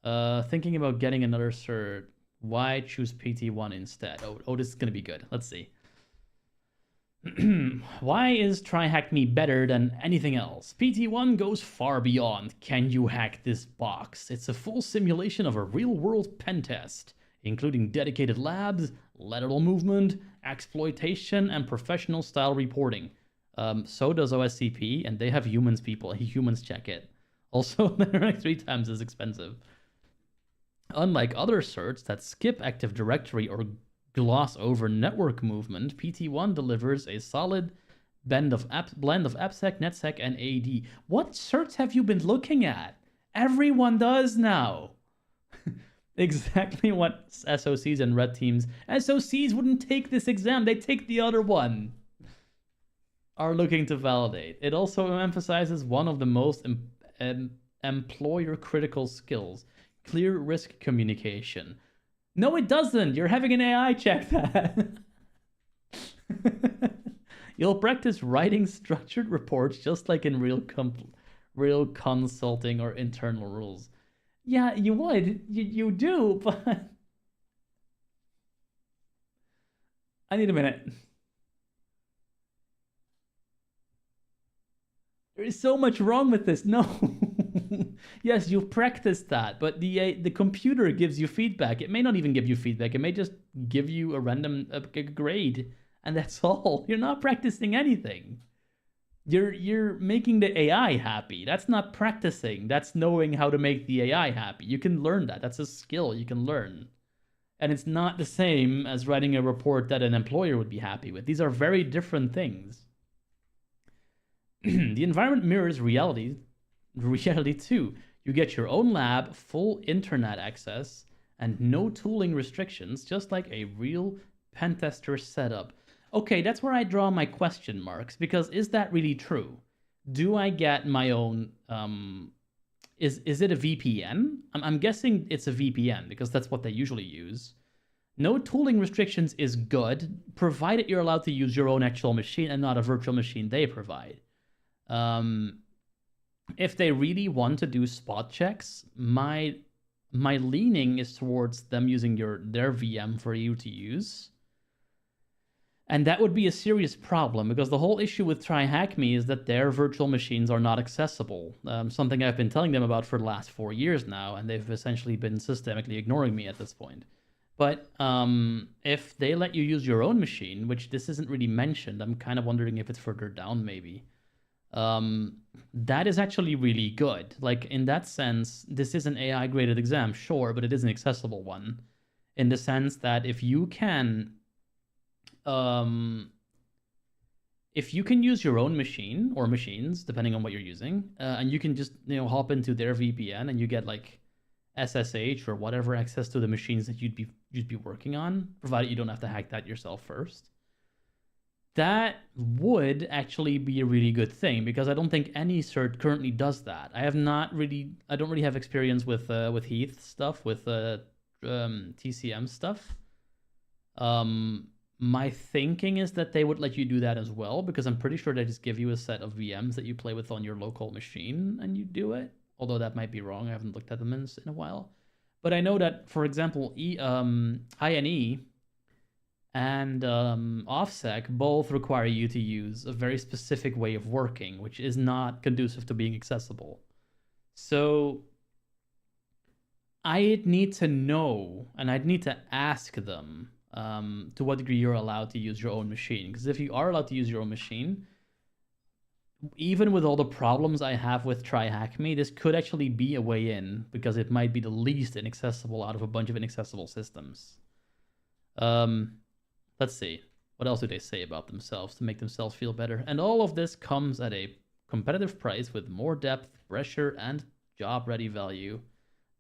Thinking about getting another cert. Why choose PT1 instead? Oh, this is going to be good. Let's see. Why is Try Hack Me better than anything else? PT1 goes far beyond can you hack this box. It's a full simulation of a real-world pen test, including dedicated labs, lateral movement, exploitation, and professional-style reporting. So does OSCP, and they have humans check it. Also, they're like 3 times as expensive. Unlike other certs that skip Active Directory or gloss over network movement, PT1 delivers a solid blend of AppSec, NetSec, and AD. What certs have you been looking at? Everyone does now. Exactly what SOCs and red teams. SOCs wouldn't take this exam, they take the other one. Are looking to validate. It also emphasizes one of the most employer critical skills. Clear risk communication. No, it doesn't. You're having an AI check that. You'll practice writing structured reports just like in real consulting or internal rules. Yeah, you would. You do, but... I need a minute. There is so much wrong with this. No. Yes, you practiced that, but the computer gives you feedback. It may not even give you feedback. It may just give you a random grade, and that's all. You're not practicing anything. You're making the AI happy. That's not practicing. That's knowing how to make the AI happy. You can learn that. That's a skill you can learn. And it's not the same as writing a report that an employer would be happy with. These are very different things. The environment mirrors reality too. You get your own lab, full internet access, and no tooling restrictions, just like a real pen tester setup. Okay, that's where I draw my question marks, because is that really true? Do I get my own... Is it a VPN? I'm guessing it's a VPN, because that's what they usually use. No tooling restrictions is good, provided you're allowed to use your own actual machine and not a virtual machine they provide. If they really want to do spot checks, my leaning is towards them using their VM for you to use. And that would be a serious problem, because the whole issue with Try Hack Me is that their virtual machines are not accessible. Something I've been telling them about for the last 4 years now, and they've essentially been systemically ignoring me at this point. But if they let you use your own machine, which this isn't really mentioned, I'm kind of wondering if it's further down maybe. That is actually really good. Like, in that sense, this is an AI graded exam, sure, but it is an accessible one. In the sense that if you can use your own machine or machines, depending on what you're using, and you can just hop into their VPN and you get like SSH or whatever access to the machines that you'd be working on, provided you don't have to hack that yourself first. That would actually be a really good thing, because I don't think any cert currently does that. I don't really have experience with Heath stuff, with TCM stuff. My thinking is that they would let you do that as well, because I'm pretty sure they just give you a set of VMs that you play with on your local machine and you do it. Although that might be wrong. I haven't looked at them in a while. But I know that, for example, INE and OffSec both require you to use a very specific way of working, which is not conducive to being accessible. So I'd need to know, and I'd need to ask them to what degree you're allowed to use your own machine. Because if you are allowed to use your own machine, even with all the problems I have with TryHackMe, this could actually be a way in, because it might be the least inaccessible out of a bunch of inaccessible systems. Let's see. What else do they say about themselves to make themselves feel better? And all of this comes at a competitive price with more depth, pressure, and job-ready value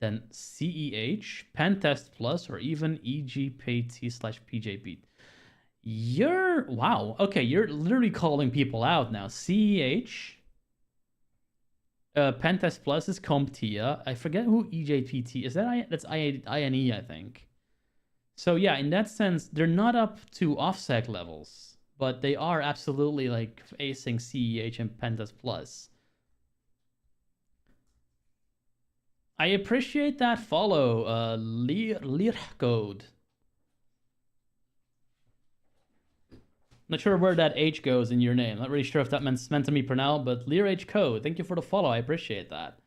than CEH, Pentest Plus, or even EGPT/PJP. Wow. Okay, you're literally calling people out now. CEH, Pentest Plus is CompTIA. I forget who EJPT is. That's INE, I think. So yeah, in that sense, they're not up to OffSec levels, but they are absolutely like acing CEH and Pentest Plus. I appreciate that follow, Leercode. Not sure where that H goes in your name. Not really sure if that meant to me for now, but Lear H Code, thank you for the follow. I appreciate that.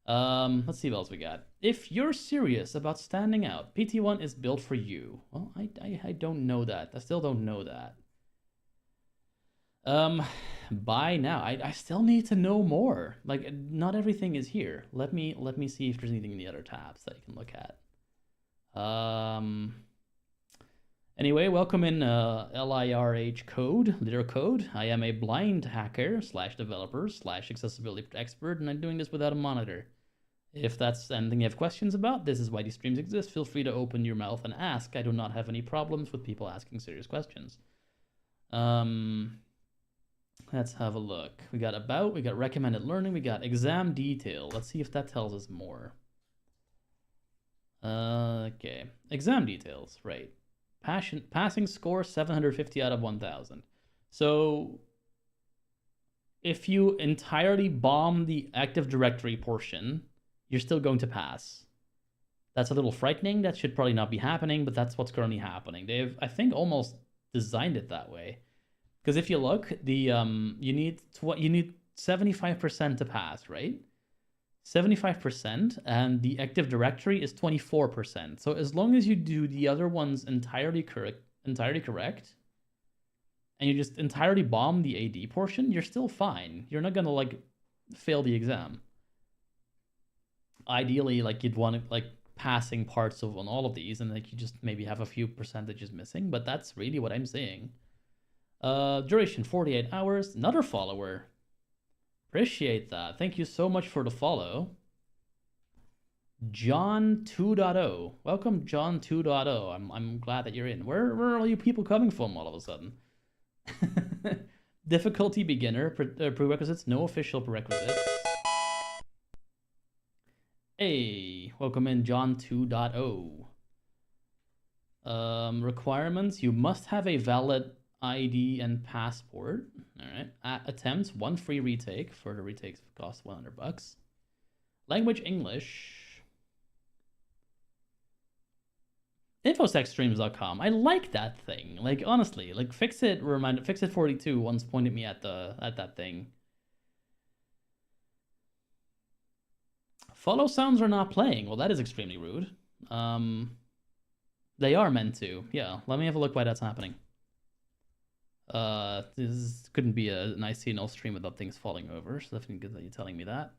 Let's see what else we got. If you're serious about standing out, PT1 is built for you. Well, I don't know that. I still don't know that. Buy now. I still need to know more. Like, not everything is here. Let me see if there's anything in the other tabs that you can look at. Anyway, welcome in LIRH Code, Leader Code. I am a blind hacker / developer / accessibility expert, and I'm doing this without a monitor. If that's anything you have questions about, this is why these streams exist. Feel free to open your mouth and ask. I do not have any problems with people asking serious questions. Let's have a look. We got about, we got recommended learning, we got exam detail. Let's see if that tells us more. Okay, exam details, right. Passing score 750 out of 1000. So if you entirely bomb the Active Directory portion, you're still going to pass. That's a little frightening. That should probably not be happening, but that's what's currently happening. They've, I think, almost designed it that way. Because if you look, the you need 75% to pass, right? 75%, and the Active Directory is 24%. So as long as you do the other ones entirely correct, and you just entirely bomb the AD portion, you're still fine. You're not gonna like fail the exam. Ideally, like you'd want to like passing parts of on all of these, and like you just maybe have a few percentages missing. But that's really what I'm saying. Duration 48 hours. Another follower. Appreciate that. Thank you so much for the follow. John 2.0. Welcome, John 2.0. I'm glad that you're in. Where are all you people coming from all of a sudden? Difficulty beginner. Prerequisites. No official prerequisites. Hey, welcome in, John 2.0. Requirements. You must have a valid ID and passport. All right. Attempts, 1 free retake. Further retakes cost $100. Language, English. Infosecstreams.com. I like that thing. Like, honestly, like Fixit42 once pointed me at that thing. Follow sounds are not playing. Well, that is extremely rude. They are meant to. Yeah, let me have a look why that's happening. This couldn't be a nice CNL stream without things falling over, so definitely good that you're telling me that.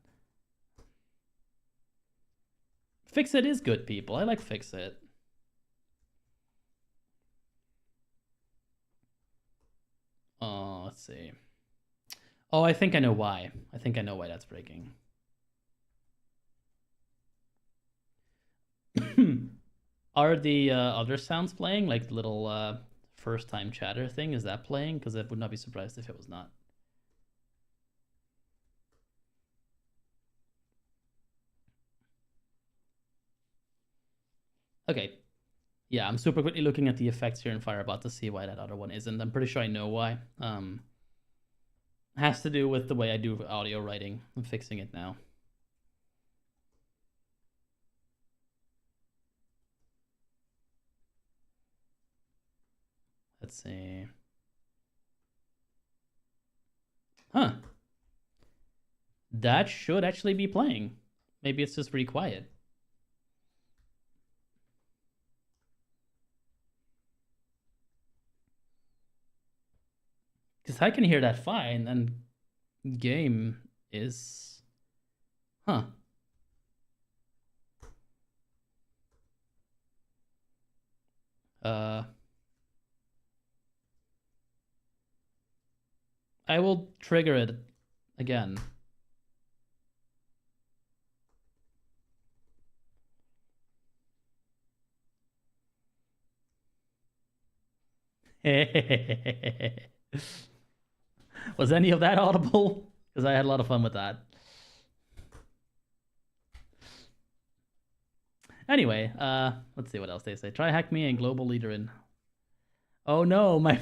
Fixit is good, people. I like Fixit. Let's see. Oh, I think I know why. I think I know why that's breaking. Are the other sounds playing? Like the little first time chatter thing? Is that playing? Because I would not be surprised if it was not. Okay. Yeah, I'm super quickly looking at the effects here in Firebot to see why that other one isn't. I'm pretty sure I know why. Has to do with the way I do audio writing. I'm fixing it now. Let's see. Huh. That should actually be playing. Maybe it's just pretty quiet. Because I can hear that fine, and game is... Huh. I will trigger it again. Was any of that audible? Because I had a lot of fun with that. Anyway, let's see what else they say. Try hack me and global leader in. Oh no, my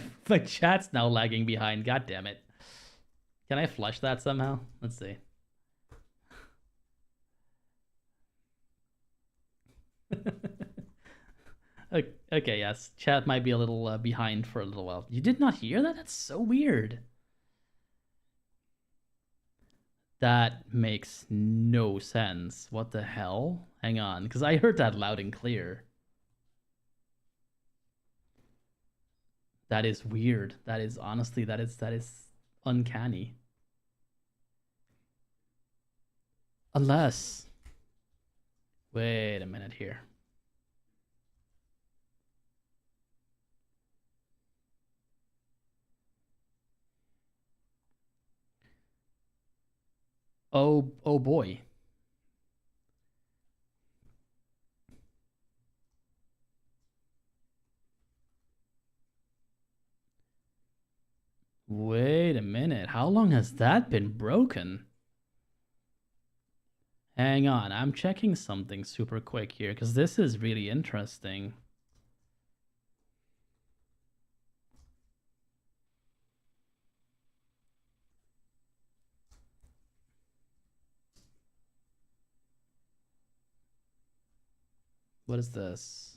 chat's now lagging behind. God damn it. Can I flush that somehow? Let's see. Okay, yes. Chat might be a little behind for a little while. You did not hear that? That's so weird. That makes no sense. What the hell? Hang on, because I heard that loud and clear. That is weird. That is honestly, that is uncanny. Unless, wait a minute here. Oh boy. Wait a minute. How long has that been broken? Hang on. I'm checking something super quick here because this is really interesting. What is this?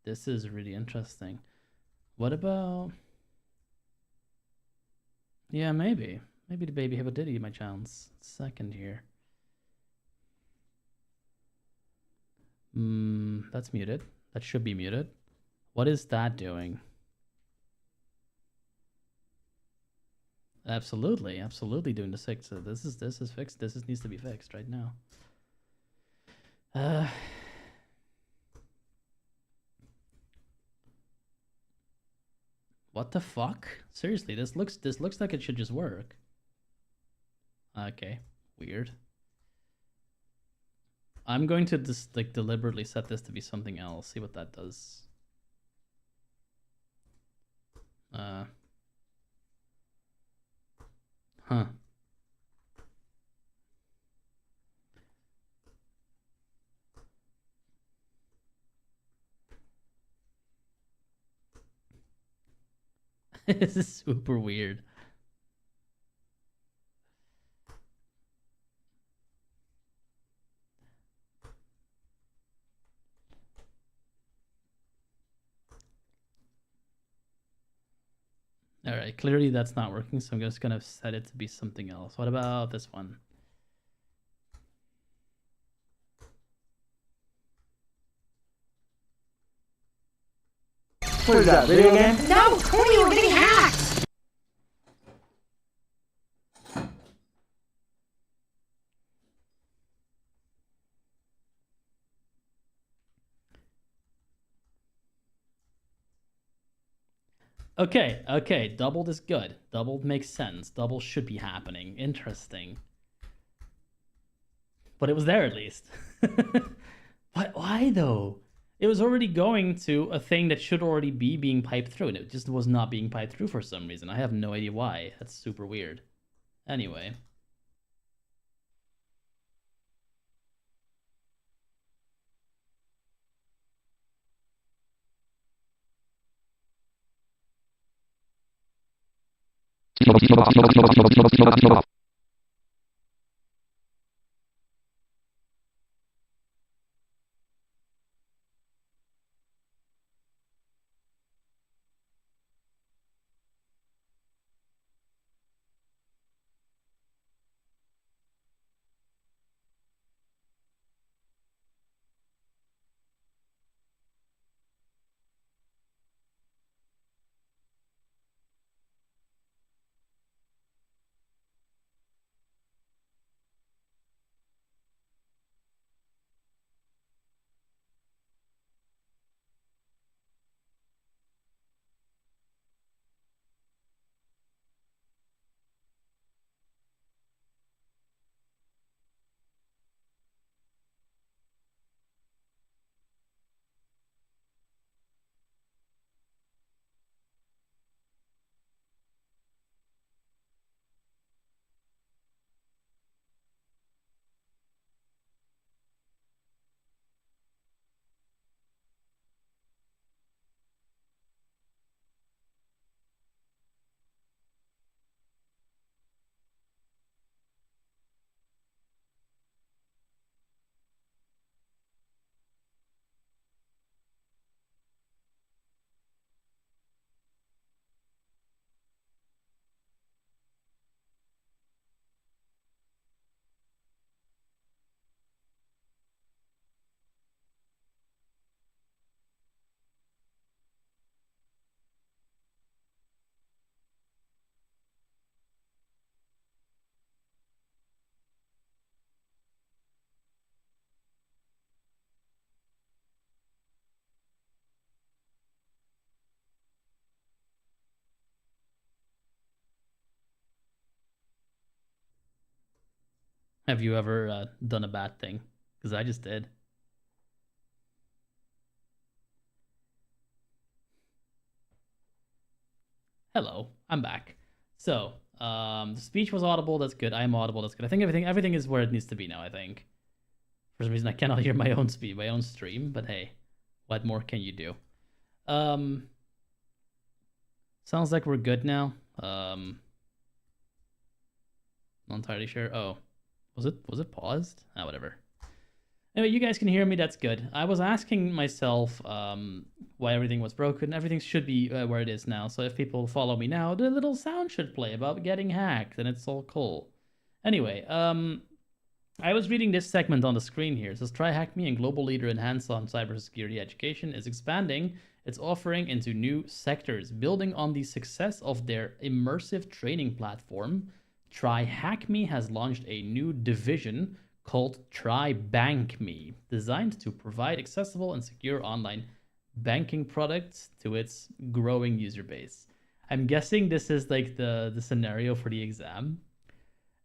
This is really interesting. What about... Yeah, maybe. Maybe the baby Hippo did eat my chance. Second here. That's muted. That should be muted. What is that doing? Absolutely, absolutely doing the 6. So this is fixed. This needs to be fixed right now. What the fuck? Seriously, this looks like it should just work. Okay, weird. I'm going to just like deliberately set this to be something else. See what that does. Huh. This is super weird. All right, clearly that's not working, so I'm just gonna set it to be something else. What about this one? What is that, video game? No, Tony, we're getting hacked! Okay, doubled is good. Doubled makes sense. Double should be happening. Interesting. But it was there at least. But why though? It was already going to a thing that should already be being piped through, and it just was not being piped through for some reason. I have no idea why. That's super weird. Anyway. Have you ever done a bad thing? Because I just did. Hello, I'm back. So, the speech was audible. That's good. I'm audible. That's good. I think everything is where it needs to be now. I think. For some reason, I cannot hear my own speed, my own stream. But hey, what more can you do? Sounds like we're good now. Not entirely sure. Oh, was it paused? Ah, whatever. Anyway, you guys can hear me. That's good. I was asking myself why everything was broken. Everything should be where it is now. So if people follow me now, the little sound should play about getting hacked, and it's all cool. Anyway, I was reading this segment on the screen here. It says TryHackMe, a global leader in hands-on cybersecurity education, is expanding its offering into new sectors, building on the success of their immersive training platform. TryHackMe has launched a new division called TryBankMe, designed to provide accessible and secure online banking products to its growing user base. I'm guessing this is like the scenario for the exam.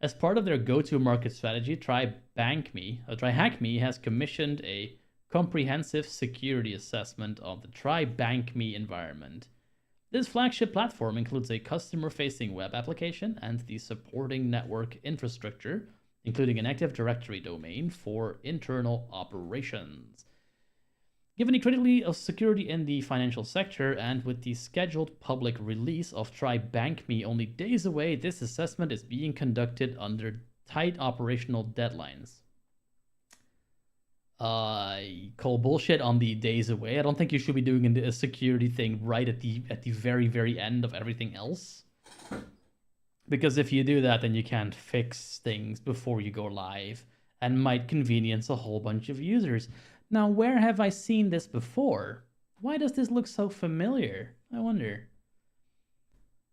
As part of their go-to-market strategy, TryHackMe has commissioned a comprehensive security assessment of the TryBankMe environment. This flagship platform includes a customer-facing web application and the supporting network infrastructure, including an Active Directory domain for internal operations. Given the criticality of security in the financial sector, and with the scheduled public release of TryBankMe only days away, this assessment is being conducted under tight operational deadlines. Call bullshit on the days away. I don't think you should be doing a security thing right at the very, very end of everything else. Because if you do that, then you can't fix things before you go live and might convenience a whole bunch of users. Now, where have I seen this before? Why does this look so familiar? I wonder.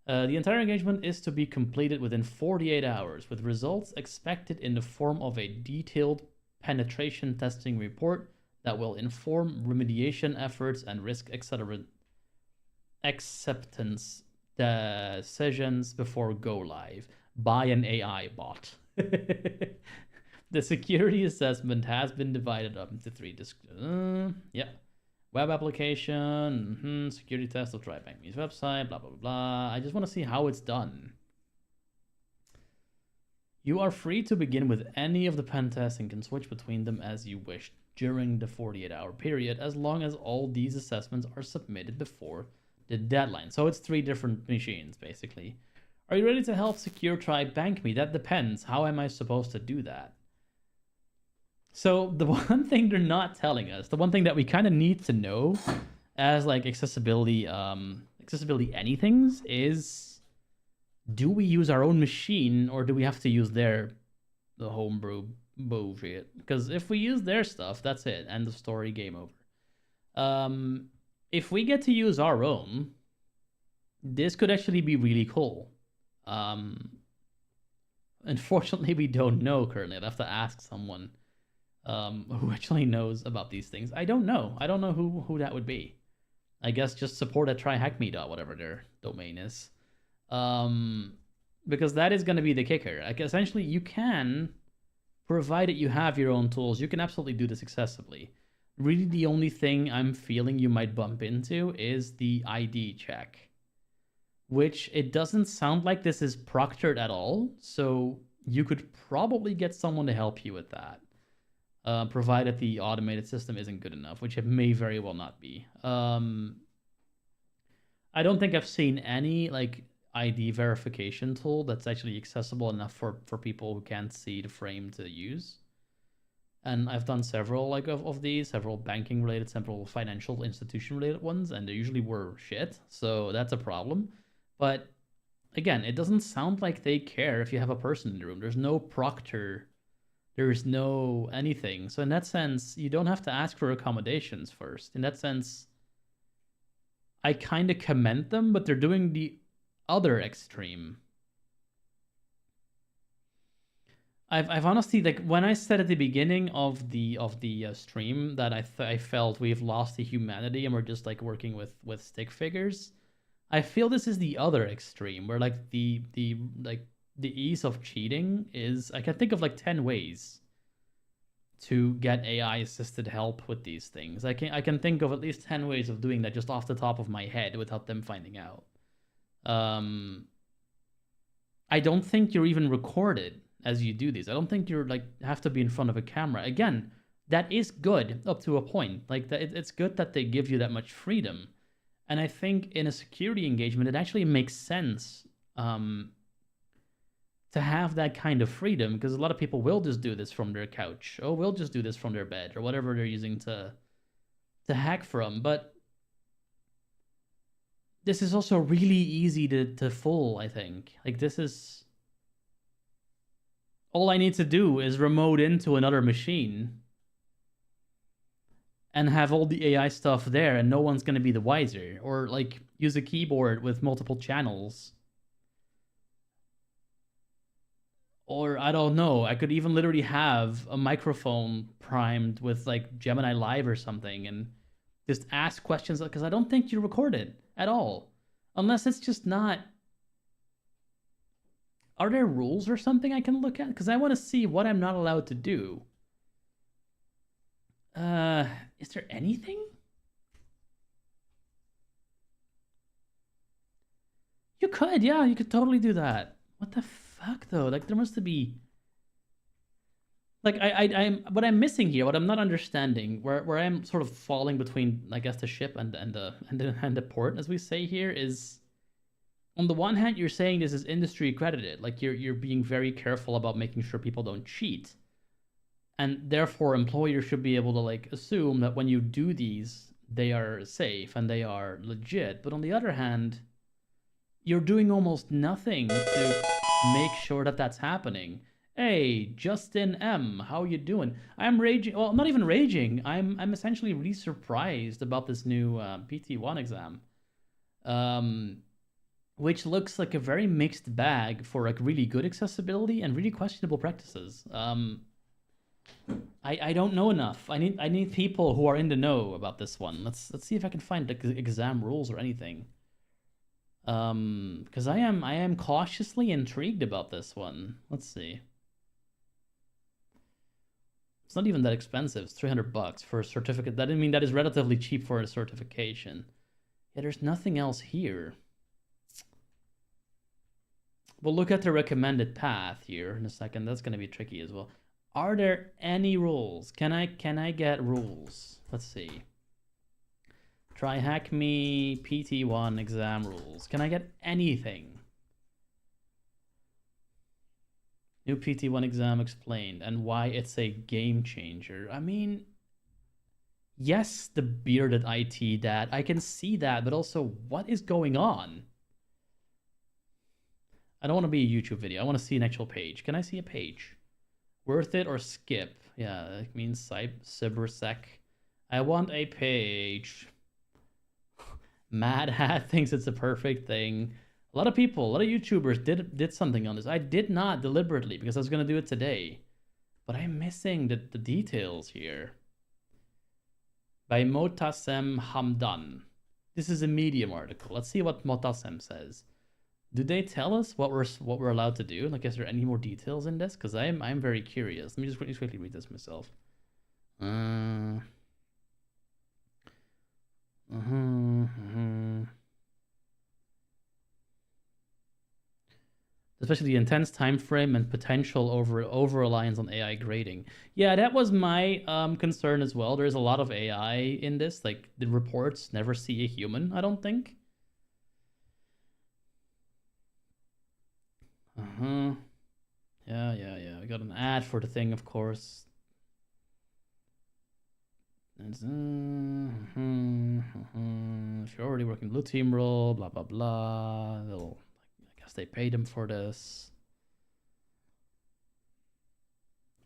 The entire engagement is to be completed within 48 hours, with results expected in the form of a detailed penetration testing report that will inform remediation efforts and risk acceptance decisions before go live by an AI bot. The security assessment has been divided up into three web application, security test of TryBankMe's website, blah blah blah blah. I just want to see how it's done. You are free to begin with any of the pen tests and can switch between them as you wish during the 48-hour period, as long as all these assessments are submitted before the deadline. So it's 3 different machines, basically. Are you ready to help secure TryBankMe? That depends. How am I supposed to do that? So the one thing they're not telling us, the one thing that we kind of need to know as like accessibility anythings is, do we use our own machine or do we have to use the homebrew bullshit? Because if we use their stuff, that's it. End of story, game over. If we get to use our own, this could actually be really cool. Unfortunately, we don't know currently. I'd have to ask someone who actually knows about these things. I don't know. I don't know who that would be. I guess just support at TryHackMe, whatever their domain is. Because that is going to be the kicker. Like, essentially, you can, provided you have your own tools, you can absolutely do this accessibly. Really, the only thing I'm feeling you might bump into is the ID check, which it doesn't sound like this is proctored at all. So you could probably get someone to help you with that, provided the automated system isn't good enough, which it may very well not be. I don't think I've seen any like ID verification tool that's actually accessible enough for people who can't see the frame to use. And I've done several of these, several banking related, several financial institution related ones, and they usually were shit. So that's a problem. But again, it doesn't sound like they care if you have a person in the room. There's no proctor. There's no anything. So in that sense, you don't have to ask for accommodations first. In that sense, I kind of commend them, but they're doing the other extreme. I've honestly, like, when I said at the beginning of the stream that I felt we've lost the humanity and we're just like working with stick figures, I feel this is the other extreme where like the the ease of cheating is I can think of like 10 ways to get AI assisted help with these things. I can think of at least 10 ways of doing that just off the top of my head without them finding out. I don't think you're even recorded as you do these. I don't think you're like have to be in front of a camera. Again, that is good up to a point. Like that, it's good that they give you that much freedom. And I think in a security engagement, it actually makes sense to have that kind of freedom, because a lot of people will just do this from their couch, or will just do this from their bed, or whatever they're using to hack from. But this is also really easy to fool, I think. Like, this is... all I need to do is remote into another machine and have all the AI stuff there, and no one's going to be the wiser. Or, like, use a keyboard with multiple channels. Or, I don't know, I could even literally have a microphone primed with, like, Gemini Live or something, and just ask questions, because I don't think you record it at all. Unless it's just not... Are there rules or something I can look at? Because I want to see what I'm not allowed to do. Is there anything? You could, yeah, you could totally do that. What the fuck, though? Like, there must be... Like, I'm what I'm missing here, what I'm not understanding, where I'm sort of falling between, I guess, the ship and the port, as we say here, is on the one hand you're saying this is industry accredited, like you're being very careful about making sure people don't cheat, and therefore employers should be able to like assume that when you do these, they are safe and they are legit. But on the other hand, you're doing almost nothing to make sure that that's happening. Hey, Justin M, how you doing? I'm raging. Well, not even raging. I'm essentially really surprised about this new PT1 exam, which looks like a very mixed bag for like really good accessibility and really questionable practices. I don't know enough. I need people who are in the know about this one. Let's see if I can find like exam rules or anything. Because I am cautiously intrigued about this one. Let's see. It's not even that expensive. It's $300 for a certificate. That, I mean, that is relatively cheap for a certification. Yeah, there's nothing else here. We'll look at the recommended path here in a second. That's going to be tricky as well. Are there any rules? Can I get rules? Let's see. Try hack me PT1 exam rules. Can I get anything? New PT1 exam explained and why it's a game changer. I mean, yes, the bearded IT dad, I can see that, but also what is going on? I don't want to be a YouTube video. I want to see an actual page. Can I see a page? Worth it or skip? Yeah, that means cybersec. I want a page. Mad Hat thinks it's a perfect thing. A lot of people, a lot of YouTubers did something on this. I did not deliberately because I was going to do it today. But I'm missing the details here. By Motasem Hamdan. This is a Medium article. Let's see what Motasem says. Do they tell us what we're allowed to do? Like, is there any more details in this? Because I'm very curious. Let me just quickly read this myself. Especially the intense time frame and potential over reliance on AI grading. Yeah, that was my concern as well. There's a lot of AI in this. Like, the reports never see a human, I don't think. Yeah. We got an ad for the thing, of course. If you're already working blue team role, blah blah blah. I guess they paid him for this.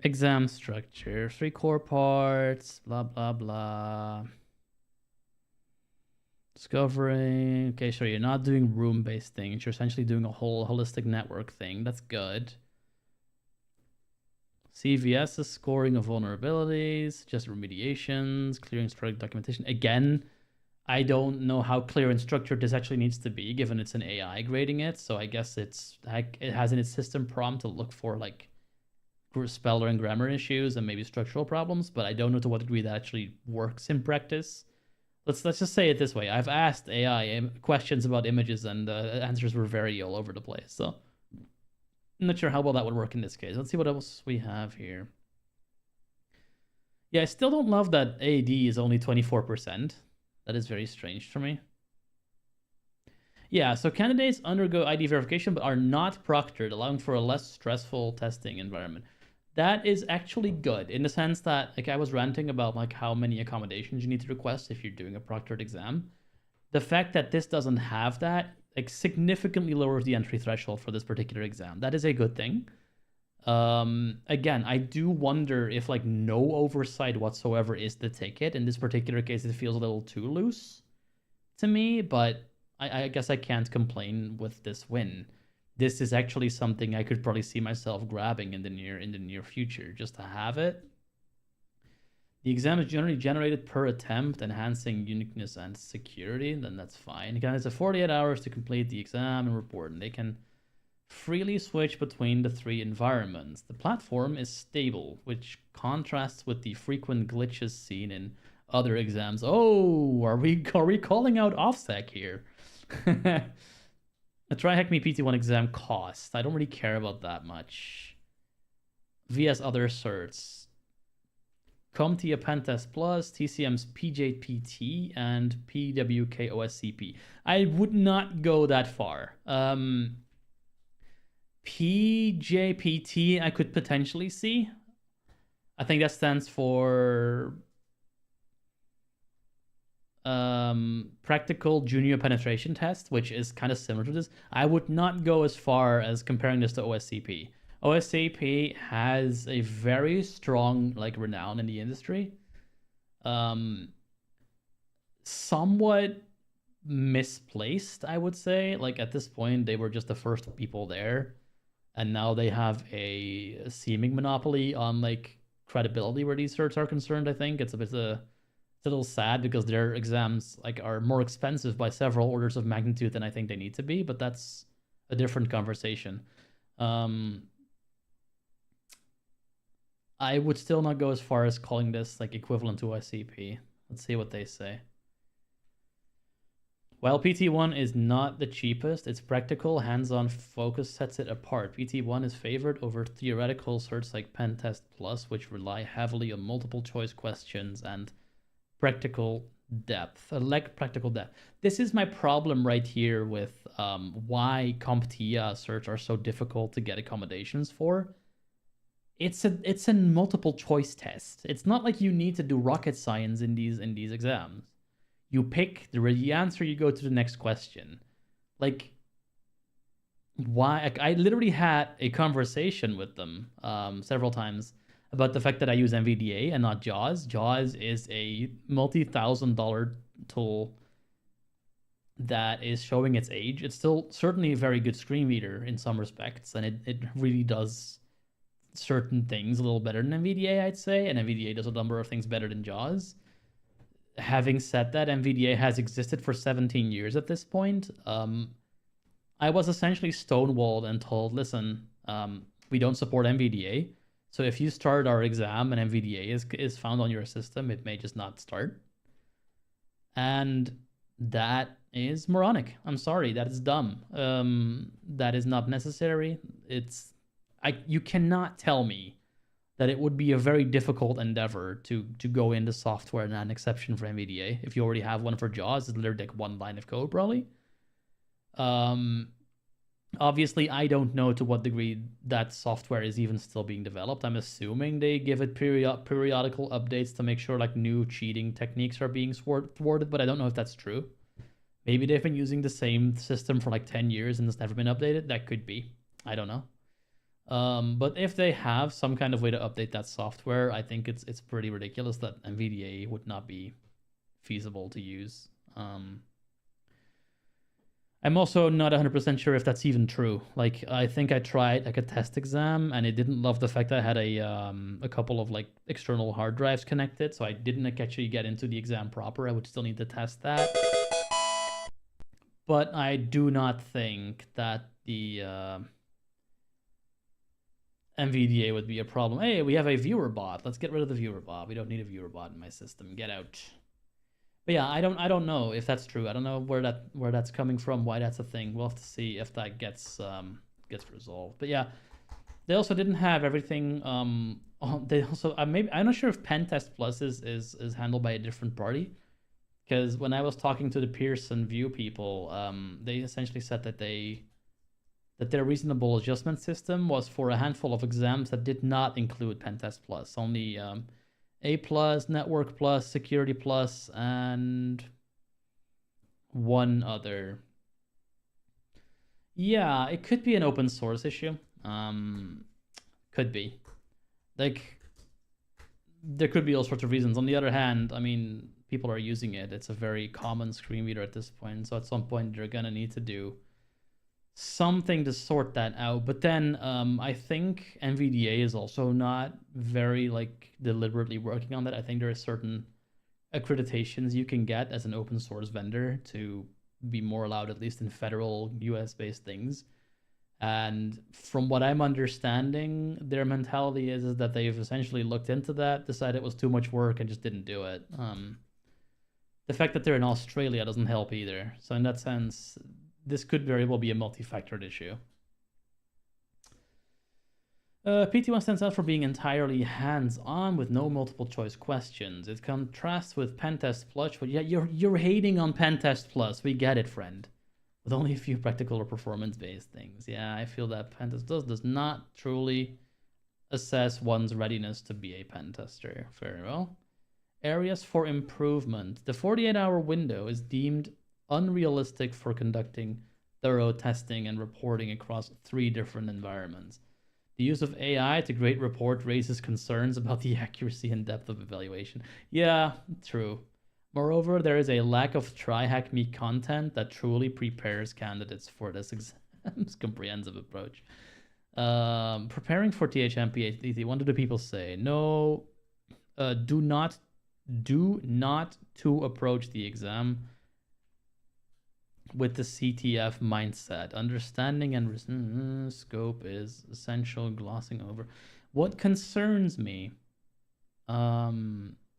Exam structure, 3 core parts, blah blah blah. Discovering. Okay, sure, you're not doing room-based things. You're essentially doing a whole holistic network thing. That's good. CVS is scoring of vulnerabilities, just remediations, clearing structured documentation. Again, I don't know how clear and structured this actually needs to be, given it's an AI grading it. So I guess it has in its system prompt to look for like speller and grammar issues and maybe structural problems, but I don't know to what degree that actually works in practice. Let's just say it this way: I've asked AI questions about images, and the answers were very all over the place. So I'm not sure how well that would work in this case. Let's see what else we have here. Yeah, I still don't love that AD is only 24%. That is very strange for me. Yeah, so candidates undergo ID verification but are not proctored, allowing for a less stressful testing environment. That is actually good in the sense that, like, I was ranting about like how many accommodations you need to request if you're doing a proctored exam. The fact that this doesn't have that like significantly lowers the entry threshold for this particular exam. That is a good thing. Again, I do wonder if like no oversight whatsoever is the ticket. In this particular case, it feels a little too loose to me, but I guess I can't complain with this win. This is actually something I could probably see myself grabbing in the near future, just to have it. The exam is generally generated per attempt, enhancing uniqueness and security. Then that's fine. Again, it's a 48 hours to complete the exam and report, and they can freely switch between the 3 environments. The platform is stable, which contrasts with the frequent glitches seen in other exams. Oh, are we calling out OffSec here? A TryHackMe PT1 exam cost. I don't really care about that much. VS other certs. CompTIA Pentest Plus, TCM's PJPT, and PWK OSCP. I would not go that far. PJPT I could potentially see. I think that stands for Practical Junior Penetration Test, which is kind of similar to this. I would not go as far as comparing this to OSCP. OSCP has a very strong like renown in the industry. Somewhat misplaced, I would say. Like at this point, they were just the first people there, and now they have a seeming monopoly on like credibility where these certs are concerned. I think it's a little sad because their exams like are more expensive by several orders of magnitude than I think they need to be, but that's a different conversation. I would still not go as far as calling this like equivalent to OSCP. Let's see what they say. While PT1 is not the cheapest, its practical, hands-on focus sets it apart. PT1 is favored over theoretical certs like Pentest Plus, which rely heavily on multiple choice questions and practical depth. This is my problem right here with why CompTIA certs are so difficult to get accommodations for. It's a multiple choice test. It's not like you need to do rocket science in these exams. You pick the answer, you go to the next question. Like, why? I literally had a conversation with them several times about the fact that I use NVDA and not JAWS. JAWS is a multi-$1,000 tool that is showing its age. It's still certainly a very good screen reader in some respects, and it really does certain things a little better than NVDA, I'd say, and NVDA does a number of things better than JAWS. Having said that, NVDA has existed for 17 years at this point. I was essentially stonewalled and told, listen, we don't support NVDA. So if you start our exam and NVDA is found on your system, it may just not start. And that is moronic. I'm sorry, that is dumb. That is not necessary. You cannot tell me that it would be a very difficult endeavor to go into software and add an exception for NVDA. If you already have one for JAWS, it's literally like one line of code, probably. Obviously, I don't know to what degree that software is even still being developed. I'm assuming they give it periodical updates to make sure like new cheating techniques are being thwarted, but I don't know if that's true. Maybe they've been using the same system for like 10 years and it's never been updated. That could be. I don't know. But if they have some kind of way to update that software, I think it's pretty ridiculous that NVDA would not be feasible to use. I'm also not 100% sure if that's even true. Like, I think I tried like a test exam, and it didn't love the fact that I had a couple of like external hard drives connected, so I didn't like, actually get into the exam proper. I would still need to test that. But I do not think that the NVDA would be a problem. Hey, we have a viewer bot. Let's get rid of the viewer bot. We don't need a viewer bot in my system. Get out. But yeah, I don't know if that's true. I don't know where that's coming from, why that's a thing. We'll have to see if that gets resolved. But yeah, they also didn't have everything. They also I'm not sure if Pentest Plus is handled by a different party, because when I was talking to the Pearson VUE people, they essentially said that their reasonable adjustment system was for a handful of exams that did not include Pentest Plus, only A+, Network Plus, Security Plus, and one other. Yeah, it could be an open source issue. Could be. Like, there could be all sorts of reasons. On the other hand, I mean, people are using it. It's a very common screen reader at this point. So at some point, they're going to need to do something to sort that out. But then I think NVDA is also not very like deliberately working on that. I think there are certain accreditations you can get as an open source vendor to be more allowed, at least in federal US based things. And from what I'm understanding, their mentality is that they've essentially looked into that, decided it was too much work, and just didn't do it. The fact that they're in Australia doesn't help either. So in that sense, this could very well be a multi-factored issue. PT1 stands out for being entirely hands-on with no multiple choice questions. It contrasts with Pentest Plus, but yeah, you're hating on Pentest Plus. We get it, friend. With only a few practical or performance-based things. Yeah, I feel that Pentest does not truly assess one's readiness to be a pen tester. Very well. Areas for improvement. The 48-hour window is deemed unrealistic for conducting thorough testing and reporting across 3 different environments. The use of AI to create report raises concerns about the accuracy and depth of evaluation. Yeah, true. Moreover, there is a lack of try-hack-me content that truly prepares candidates for this exam's comprehensive approach. Preparing for THM PhD, what do the people say? No, do not to approach the exam with the CTF mindset. Understanding and scope is essential. Glossing over. What concerns me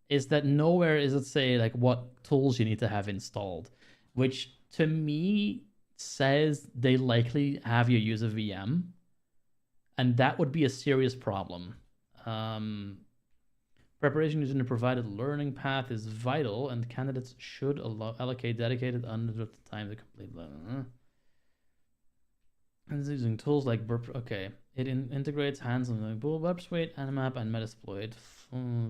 is that nowhere is it say like what tools you need to have installed, which to me says they likely have you use a VM, and that would be a serious problem. Preparation using the provided learning path is vital, and candidates should allocate dedicated unlimited time to complete. And using tools like Burp. Okay, it integrates hands-on like Burp Suite, Animap, and Metasploit.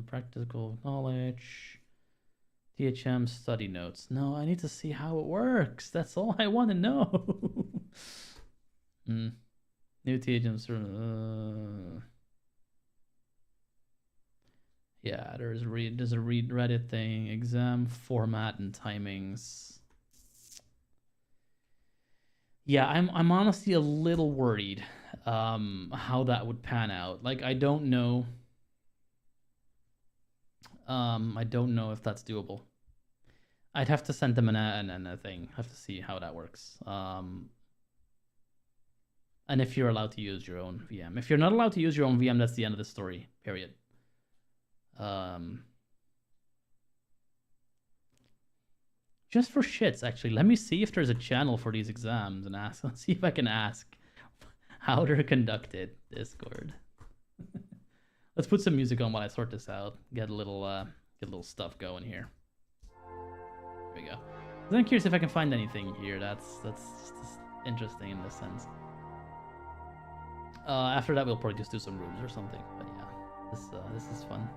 Practical knowledge. THM study notes. No, I need to see how it works. That's all I want to know. New THM. Yeah, there's a Reddit thing. Exam format and timings. Yeah, I'm honestly a little worried how that would pan out. Like, I don't know. I don't know if that's doable. I'd have to send them a thing. Have to see how that works. And if you're allowed to use your own VM. If you're not allowed to use your own VM, that's the end of the story. Period. Just for shits, actually, let me see if there's a channel for these exams and ask. Let's see if I can ask how they're conducted. Discord. Let's put some music on while I sort this out. Get a little stuff going here. There we go. I'm curious if I can find anything here that's just interesting in this sense. After that, we'll probably just do some rooms or something. But yeah, this is fun.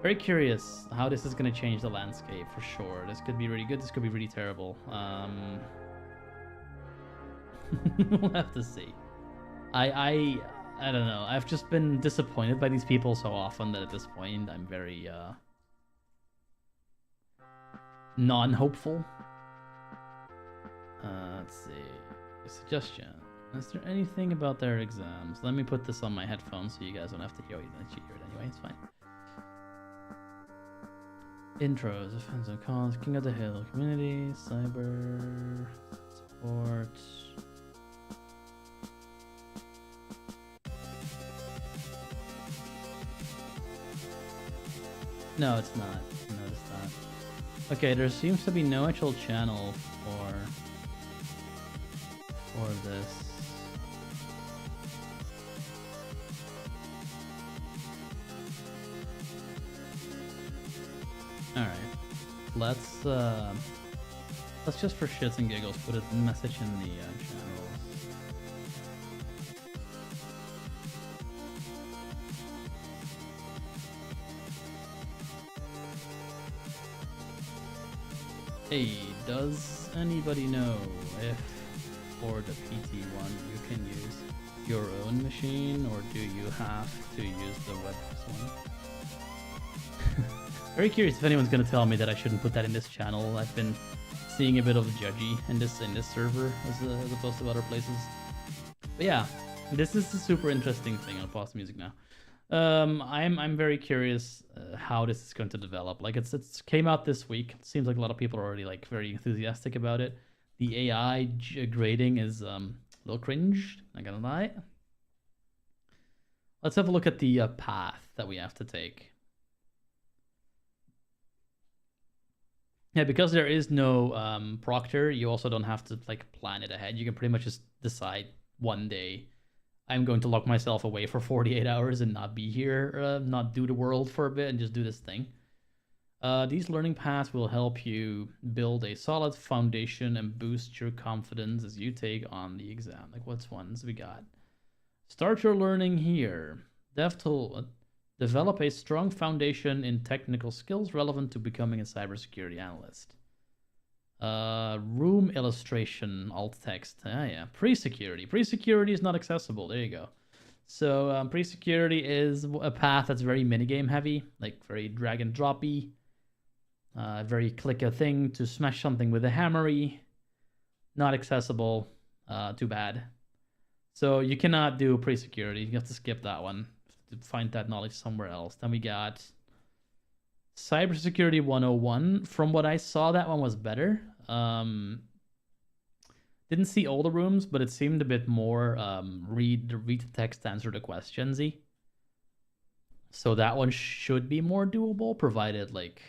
Very curious how this is going to change the landscape for sure. This could be really good. This could be really terrible. We'll have to see. I don't know. I've just been disappointed by these people so often that at this point I'm very non-hopeful. Let's see. Suggestion. Is there anything about their exams? Let me put this on my headphones so you guys don't have to hear it. You hear it anyway. It's fine. Intros, offense and cons, King of the Hill, community, cyber, support. No, it's not. No, it's not. Okay, there seems to be no actual channel for this. Alright, let's just for shits and giggles put a message in the channels. Hey, does anybody know if for the PT1 you can use your own machine, or do you have to use the web's one? Very curious if anyone's gonna tell me that I shouldn't put that in this channel. I've been seeing a bit of judgy in this server as opposed to other places. But yeah, this is a super interesting thing. I'll pause the music now. I'm very curious how this is going to develop. Like it's came out this week. It seems like a lot of people are already like very enthusiastic about it. The AI grading is a little cringe, not gonna lie. Let's have a look at the path that we have to take. Yeah, because there is no proctor, you also don't have to like plan it ahead. You can pretty much just decide one day, I'm going to lock myself away for 48 hours and not be here, not do the world for a bit and just do this thing. These learning paths will help you build a solid foundation and boost your confidence as you take on the exam. Like what's ones we got? Start your learning here. Develop a strong foundation in technical skills relevant to becoming a cybersecurity analyst. Room illustration, alt text. Yeah. Pre-security. Pre-security is not accessible. There you go. So pre-security is a path that's very minigame heavy, like very drag and droppy. Very click a thing to smash something with a hammery. Not accessible. Too bad. So you cannot do pre-security. You have to skip that one. To find that knowledge somewhere else. Then we got Cybersecurity 101. From what I saw, that one was better. Didn't see all the rooms, but it seemed a bit more read the text, answer the questions-y. So that one should be more doable, provided like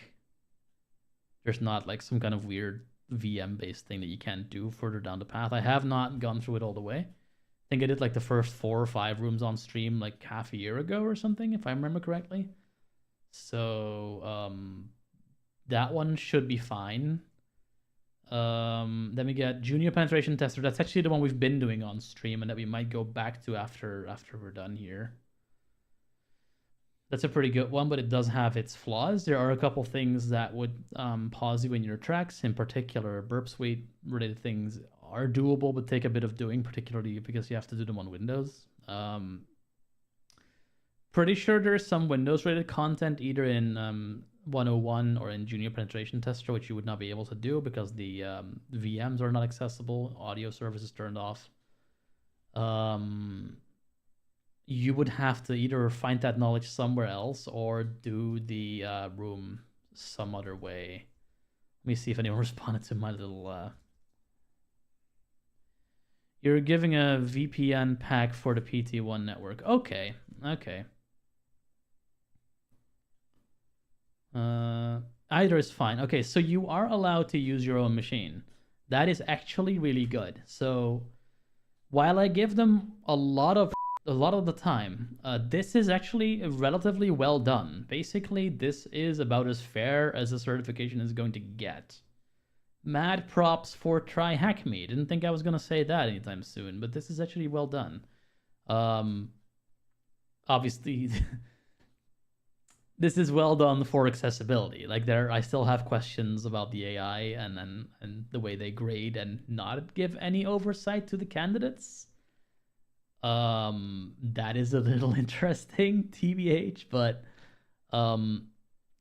there's not like some kind of weird VM-based thing that you can't do further down the path. I have not gone through it all the way. I think I did like the first 4 or 5 rooms on stream like half a year ago or something, if I remember correctly. So that one should be fine. Then we get Junior Penetration Tester. That's actually the one we've been doing on stream and that we might go back to after we're done here. That's a pretty good one, but it does have its flaws. There are a couple things that would pause you in your tracks. In particular, Burp Suite related things are doable, but take a bit of doing, particularly because you have to do them on Windows. Pretty sure there's some Windows-related content either in 101 or in Junior Penetration Tester, which you would not be able to do because the VMs are not accessible, audio services turned off. You would have to either find that knowledge somewhere else or do the room some other way. Let me see if anyone responded to my little... You're giving a VPN pack for the PT1 network. Okay. Either is fine. Okay, so you are allowed to use your own machine. That is actually really good. So while I give them a lot of the time, this is actually relatively well done. Basically, this is about as fair as a certification is going to get. Mad props for TryHackMe. Didn't think I was going to say that anytime soon, but this is actually well done. Obviously, this is well done for accessibility. Like I still have questions about the AI and the way they grade and not give any oversight to the candidates. That is a little interesting, TBH, but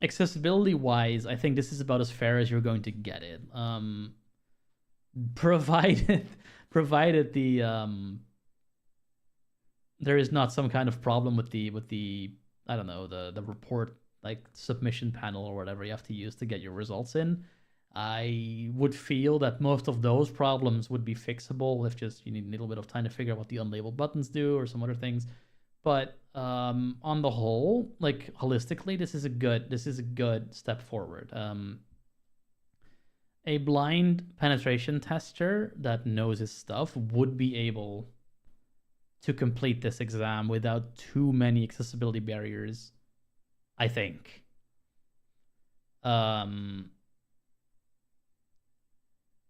accessibility wise, I think this is about as fair as you're going to get it. provided the there is not some kind of problem with the I don't know, the report, like submission panel or whatever you have to use to get your results in. I would feel that most of those problems would be fixable if just you need a little bit of time to figure out what the unlabeled buttons do or some other things. But on the whole, like holistically, this is a good step forward. A blind penetration tester that knows his stuff would be able to complete this exam without too many accessibility barriers, I think.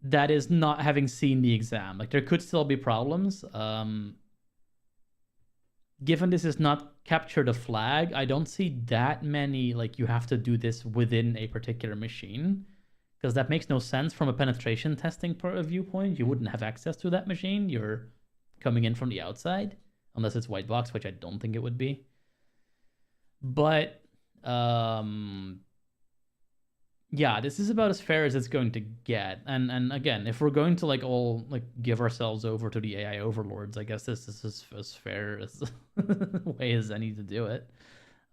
That is not having seen the exam. Like, there could still be problems. Given this is not capture the flag, I don't see that many, like, you have to do this within a particular machine, because that makes no sense from a penetration testing viewpoint. You wouldn't have access to that machine. You're coming in from the outside, unless it's white box, which I don't think it would be. But yeah, this is about as fair as it's going to get. And again, if we're going to like all like give ourselves over to the AI overlords, I guess this is as fair as way as any to do it.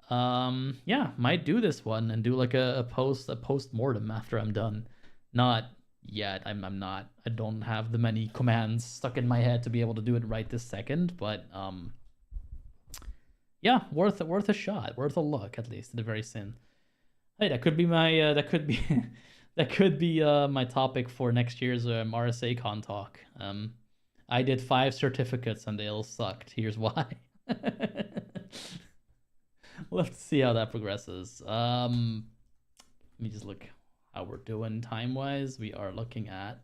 Yeah, might do this one and do like a post-mortem after I'm done. Not yet. I'm not. I don't have the many commands stuck in my head to be able to do it right this second, but yeah, worth a shot, worth a look at least at the very soon. Hey, that could be my that could be my topic for next year's RSA Con talk. I did 5 certificates and they all sucked. Here's why. We'll have to see how that progresses. Let me just look how we're doing time wise. We are looking at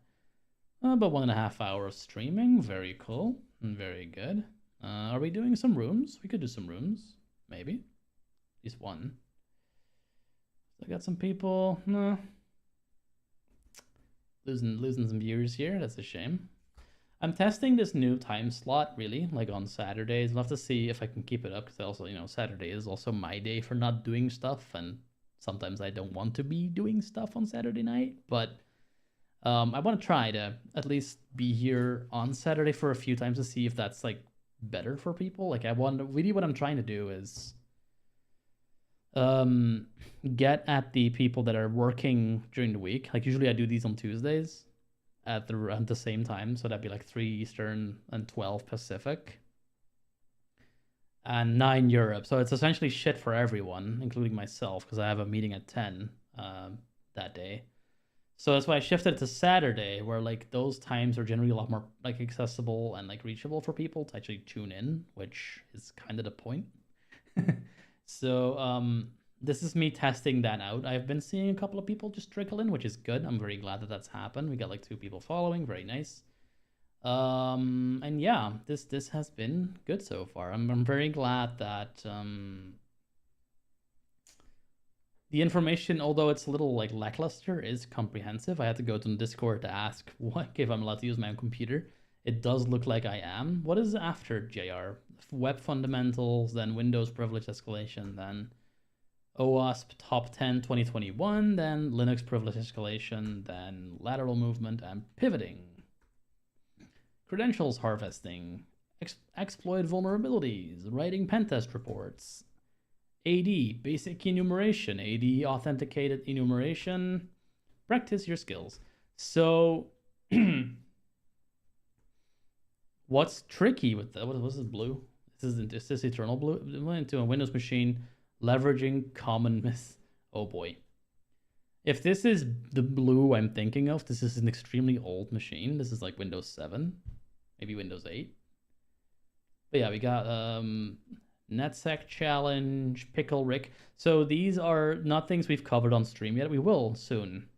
about 1.5 hours streaming. Very cool and very good. Are we doing some rooms? We could do some rooms, maybe. At least one. I got some people. No. Losing some viewers here. That's a shame. I'm testing this new time slot, really, like on Saturdays. I'll have to see if I can keep it up, because also, you know, Saturday is also my day for not doing stuff, and sometimes I don't want to be doing stuff on Saturday night. But I want to try to at least be here on Saturday for a few times to see if that's like better for people. Like, really what I'm trying to do is get at the people that are working during the week. Like, usually I do these on Tuesdays at the same time, so that'd be like 3 Eastern and 12 Pacific and 9 Europe. So it's essentially shit for everyone, including myself, because I have a meeting at 10 that day. So that's why I shifted it to Saturday, where like those times are generally a lot more like accessible and like reachable for people to actually tune in, which is kind of the point. So this is me testing that out. I've been seeing a couple of people just trickle in, which is good. I'm very glad that that's happened. We got like 2 people following. Very nice. And yeah, this has been good so far. I'm very glad that the information, although it's a little like lackluster, is comprehensive. I had to go to Discord to ask if I'm allowed to use my own computer. It does look like I am. What is after JR? Web fundamentals, then Windows privilege escalation, then OWASP top 10 2021, then Linux privilege escalation, then lateral movement and pivoting. Credentials harvesting, exploit vulnerabilities, writing pentest reports, AD, basic enumeration, AD authenticated enumeration, practice your skills. So what's tricky with that? What is this blue? Is this eternal blue? It went into a Windows machine, leveraging common myth. Oh boy. If this is the blue I'm thinking of, this is an extremely old machine. This is like Windows 7, maybe Windows 8. But yeah, we got NetSec challenge, Pickle Rick. So these are not things we've covered on stream yet. We will soon.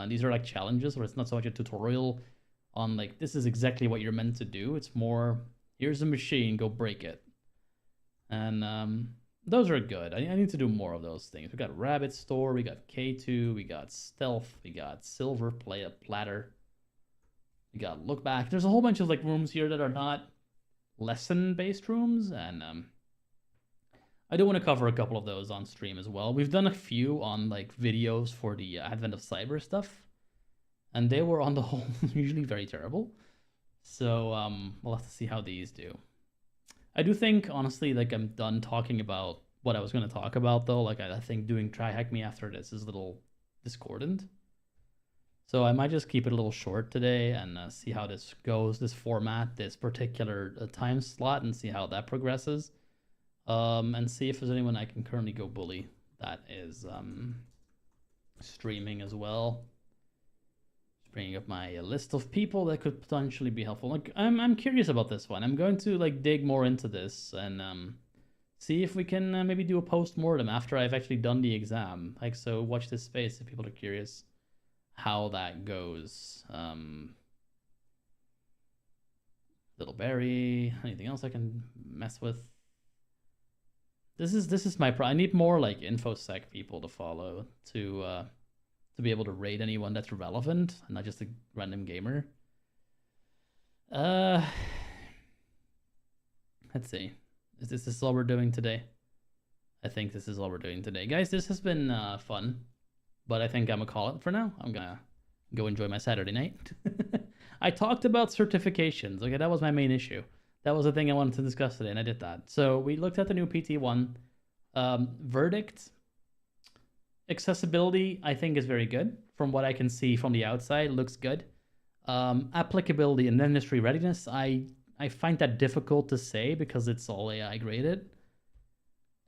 These are like challenges where it's not so much a tutorial on like, this is exactly what you're meant to do. It's more, here's a machine, go break it. And those are good. I need to do more of those things. We got Rabbit Store, we got K2, we got Stealth, we got Silver Platter, we got Look Back. There's a whole bunch of like rooms here that are not lesson-based rooms, and I do want to cover a couple of those on stream as well. We've done a few on like videos for the Advent of Cyber stuff. and they were on the whole usually very terrible. So we'll have to see how these do. I do think, honestly, like I'm done talking about what I was going to talk about, though. Like I think doing Try Hack Me after this is a little discordant. So I might just keep it a little short today and see how this goes, this format, this particular time slot, and see how that progresses. And see if there's anyone I can currently go bully that is streaming as well. Just bringing up my list of people that could potentially be helpful. Like I'm curious about this one. I'm going to like dig more into this and see if we can maybe do a post-mortem after I've actually done the exam. Like, so watch this space if people are curious how that goes. Little Berry, anything else I can mess with? This is my I need more like infosec people to follow to be able to rate anyone that's relevant and not just a random gamer. Let's see. Is this all we're doing today? I think this is all we're doing today. Guys, this has been fun, but I think I'm gonna call it for now. I'm gonna go enjoy my Saturday night. I talked about certifications. Okay, that was my main issue. That was the thing I wanted to discuss today, and I did that. So we looked at the new PT1. Verdict. Accessibility, I think, is very good. From what I can see from the outside, looks good. Applicability and industry readiness, I find that difficult to say because it's all AI graded.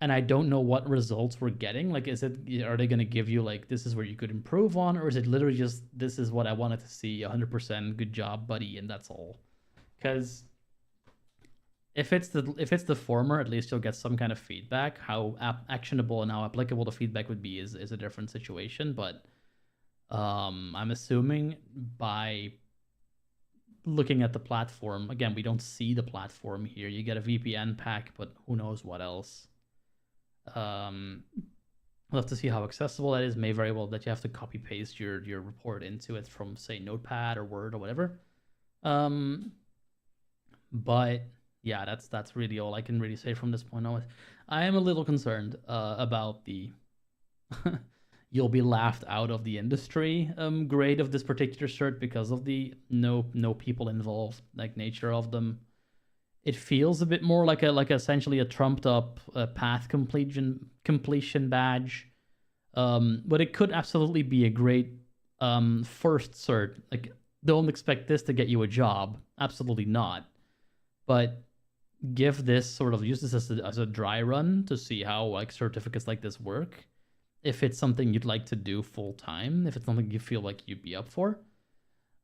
And I don't know what results we're getting. Like, are they going to give you, like, this is where you could improve on? Or is it literally just, this is what I wanted to see, 100% good job, buddy, and that's all? Because if it's the former, at least you'll get some kind of feedback. How actionable and how applicable the feedback would be is a different situation. But I'm assuming by looking at the platform, again, we don't see the platform here. You get a VPN pack, but who knows what else. We'll have to see how accessible that is. May very well that you have to copy paste your report into it from, say, Notepad or Word or whatever. But yeah, that's really all I can really say from this point on. I am a little concerned about the you'll be laughed out of the industry grade of this particular cert because of the no people involved like nature of them. It feels a bit more like essentially a trumped up path completion badge, but it could absolutely be a great first cert. Like, don't expect this to get you a job, absolutely not. But give this sort of, use this as a dry run to see how like certificates like this work. If it's something you'd like to do full time, if it's something you feel like you'd be up for.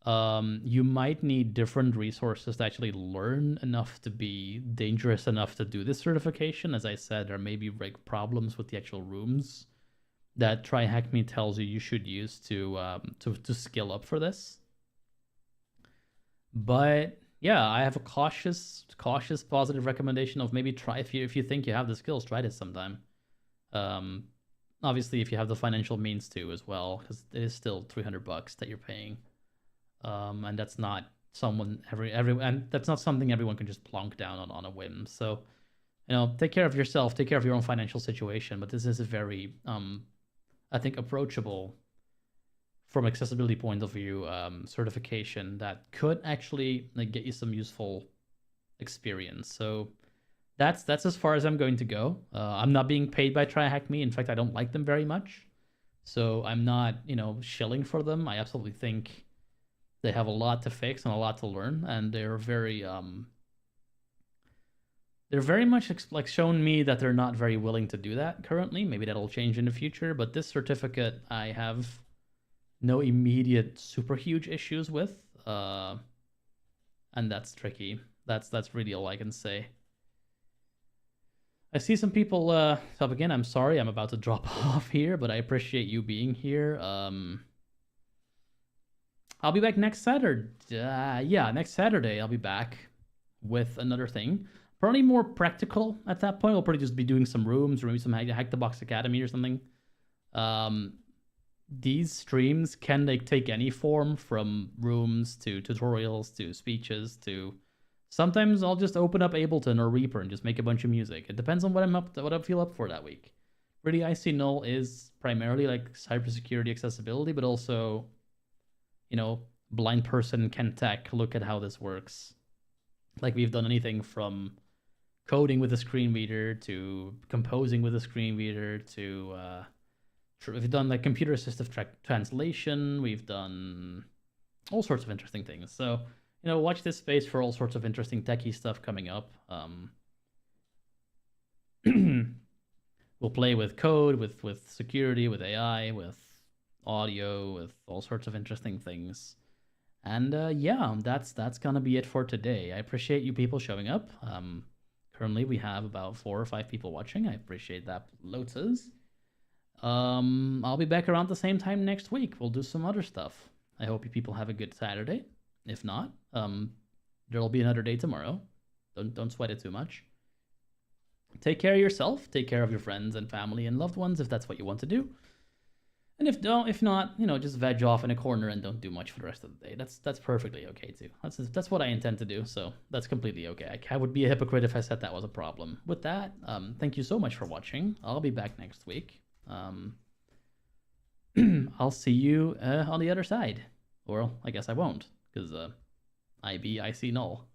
You might need different resources to actually learn enough to be dangerous enough to do this certification. As I said, there may be like problems with the actual rooms that Try Hack Me tells you should use to skill up for this. But yeah, I have a cautious positive recommendation of maybe try if you think you have the skills, try this sometime. Obviously, if you have the financial means to as well, because it is still $300 that you're paying. And that's not and that's not something everyone can just plonk down on a whim. So, take care of yourself, take care of your own financial situation. But this is a very, I think, approachable from accessibility point of view certification that could actually like get you some useful experience. So that's as far as I'm going to go. I'm not being paid by Try Hack Me. In fact, I don't like them very much. So I'm not, shilling for them. I absolutely think they have a lot to fix and a lot to learn, and they're very much like shown me that they're not very willing to do that currently. Maybe that'll change in the future, but this certificate I have no immediate super huge issues with, and that's tricky. That's really all I can say. I see some people up again. I'm sorry, I'm about to drop off here, but I appreciate you being here. I'll be back next Saturday. Next Saturday I'll be back with another thing. Probably more practical at that point. I'll probably just be doing some rooms or maybe some Hack the Box Academy or something. These streams can take any form, from rooms to tutorials to speeches to sometimes I'll just open up Ableton or Reaper and just make a bunch of music. It depends on what I feel up for that week. Pretty Icy Null is primarily like cybersecurity accessibility, but also blind person can tech, look at how this works. Like, we've done anything from coding with a screen reader to composing with a screen reader to we've done like computer assistive translation. We've done all sorts of interesting things. So watch this space for all sorts of interesting techie stuff coming up. We'll play with code, with security, with AI, with audio, with all sorts of interesting things. And yeah, that's gonna be it for today. I appreciate you people showing up. Currently, we have about 4 or 5 people watching. I appreciate that loads. I'll be back around the same time next week. We'll do some other stuff. I hope you people have a good Saturday. If not, there'll be another day tomorrow. Don't sweat it too much. Take care of yourself. Take care of your friends and family and loved ones if that's what you want to do. And if not, just veg off in a corner and don't do much for the rest of the day. That's perfectly okay too. That's what I intend to do. So that's completely okay. I would be a hypocrite if I said that was a problem. With that, thank you so much for watching. I'll be back next week. I'll see you on the other side. Or I guess I won't, because I see null.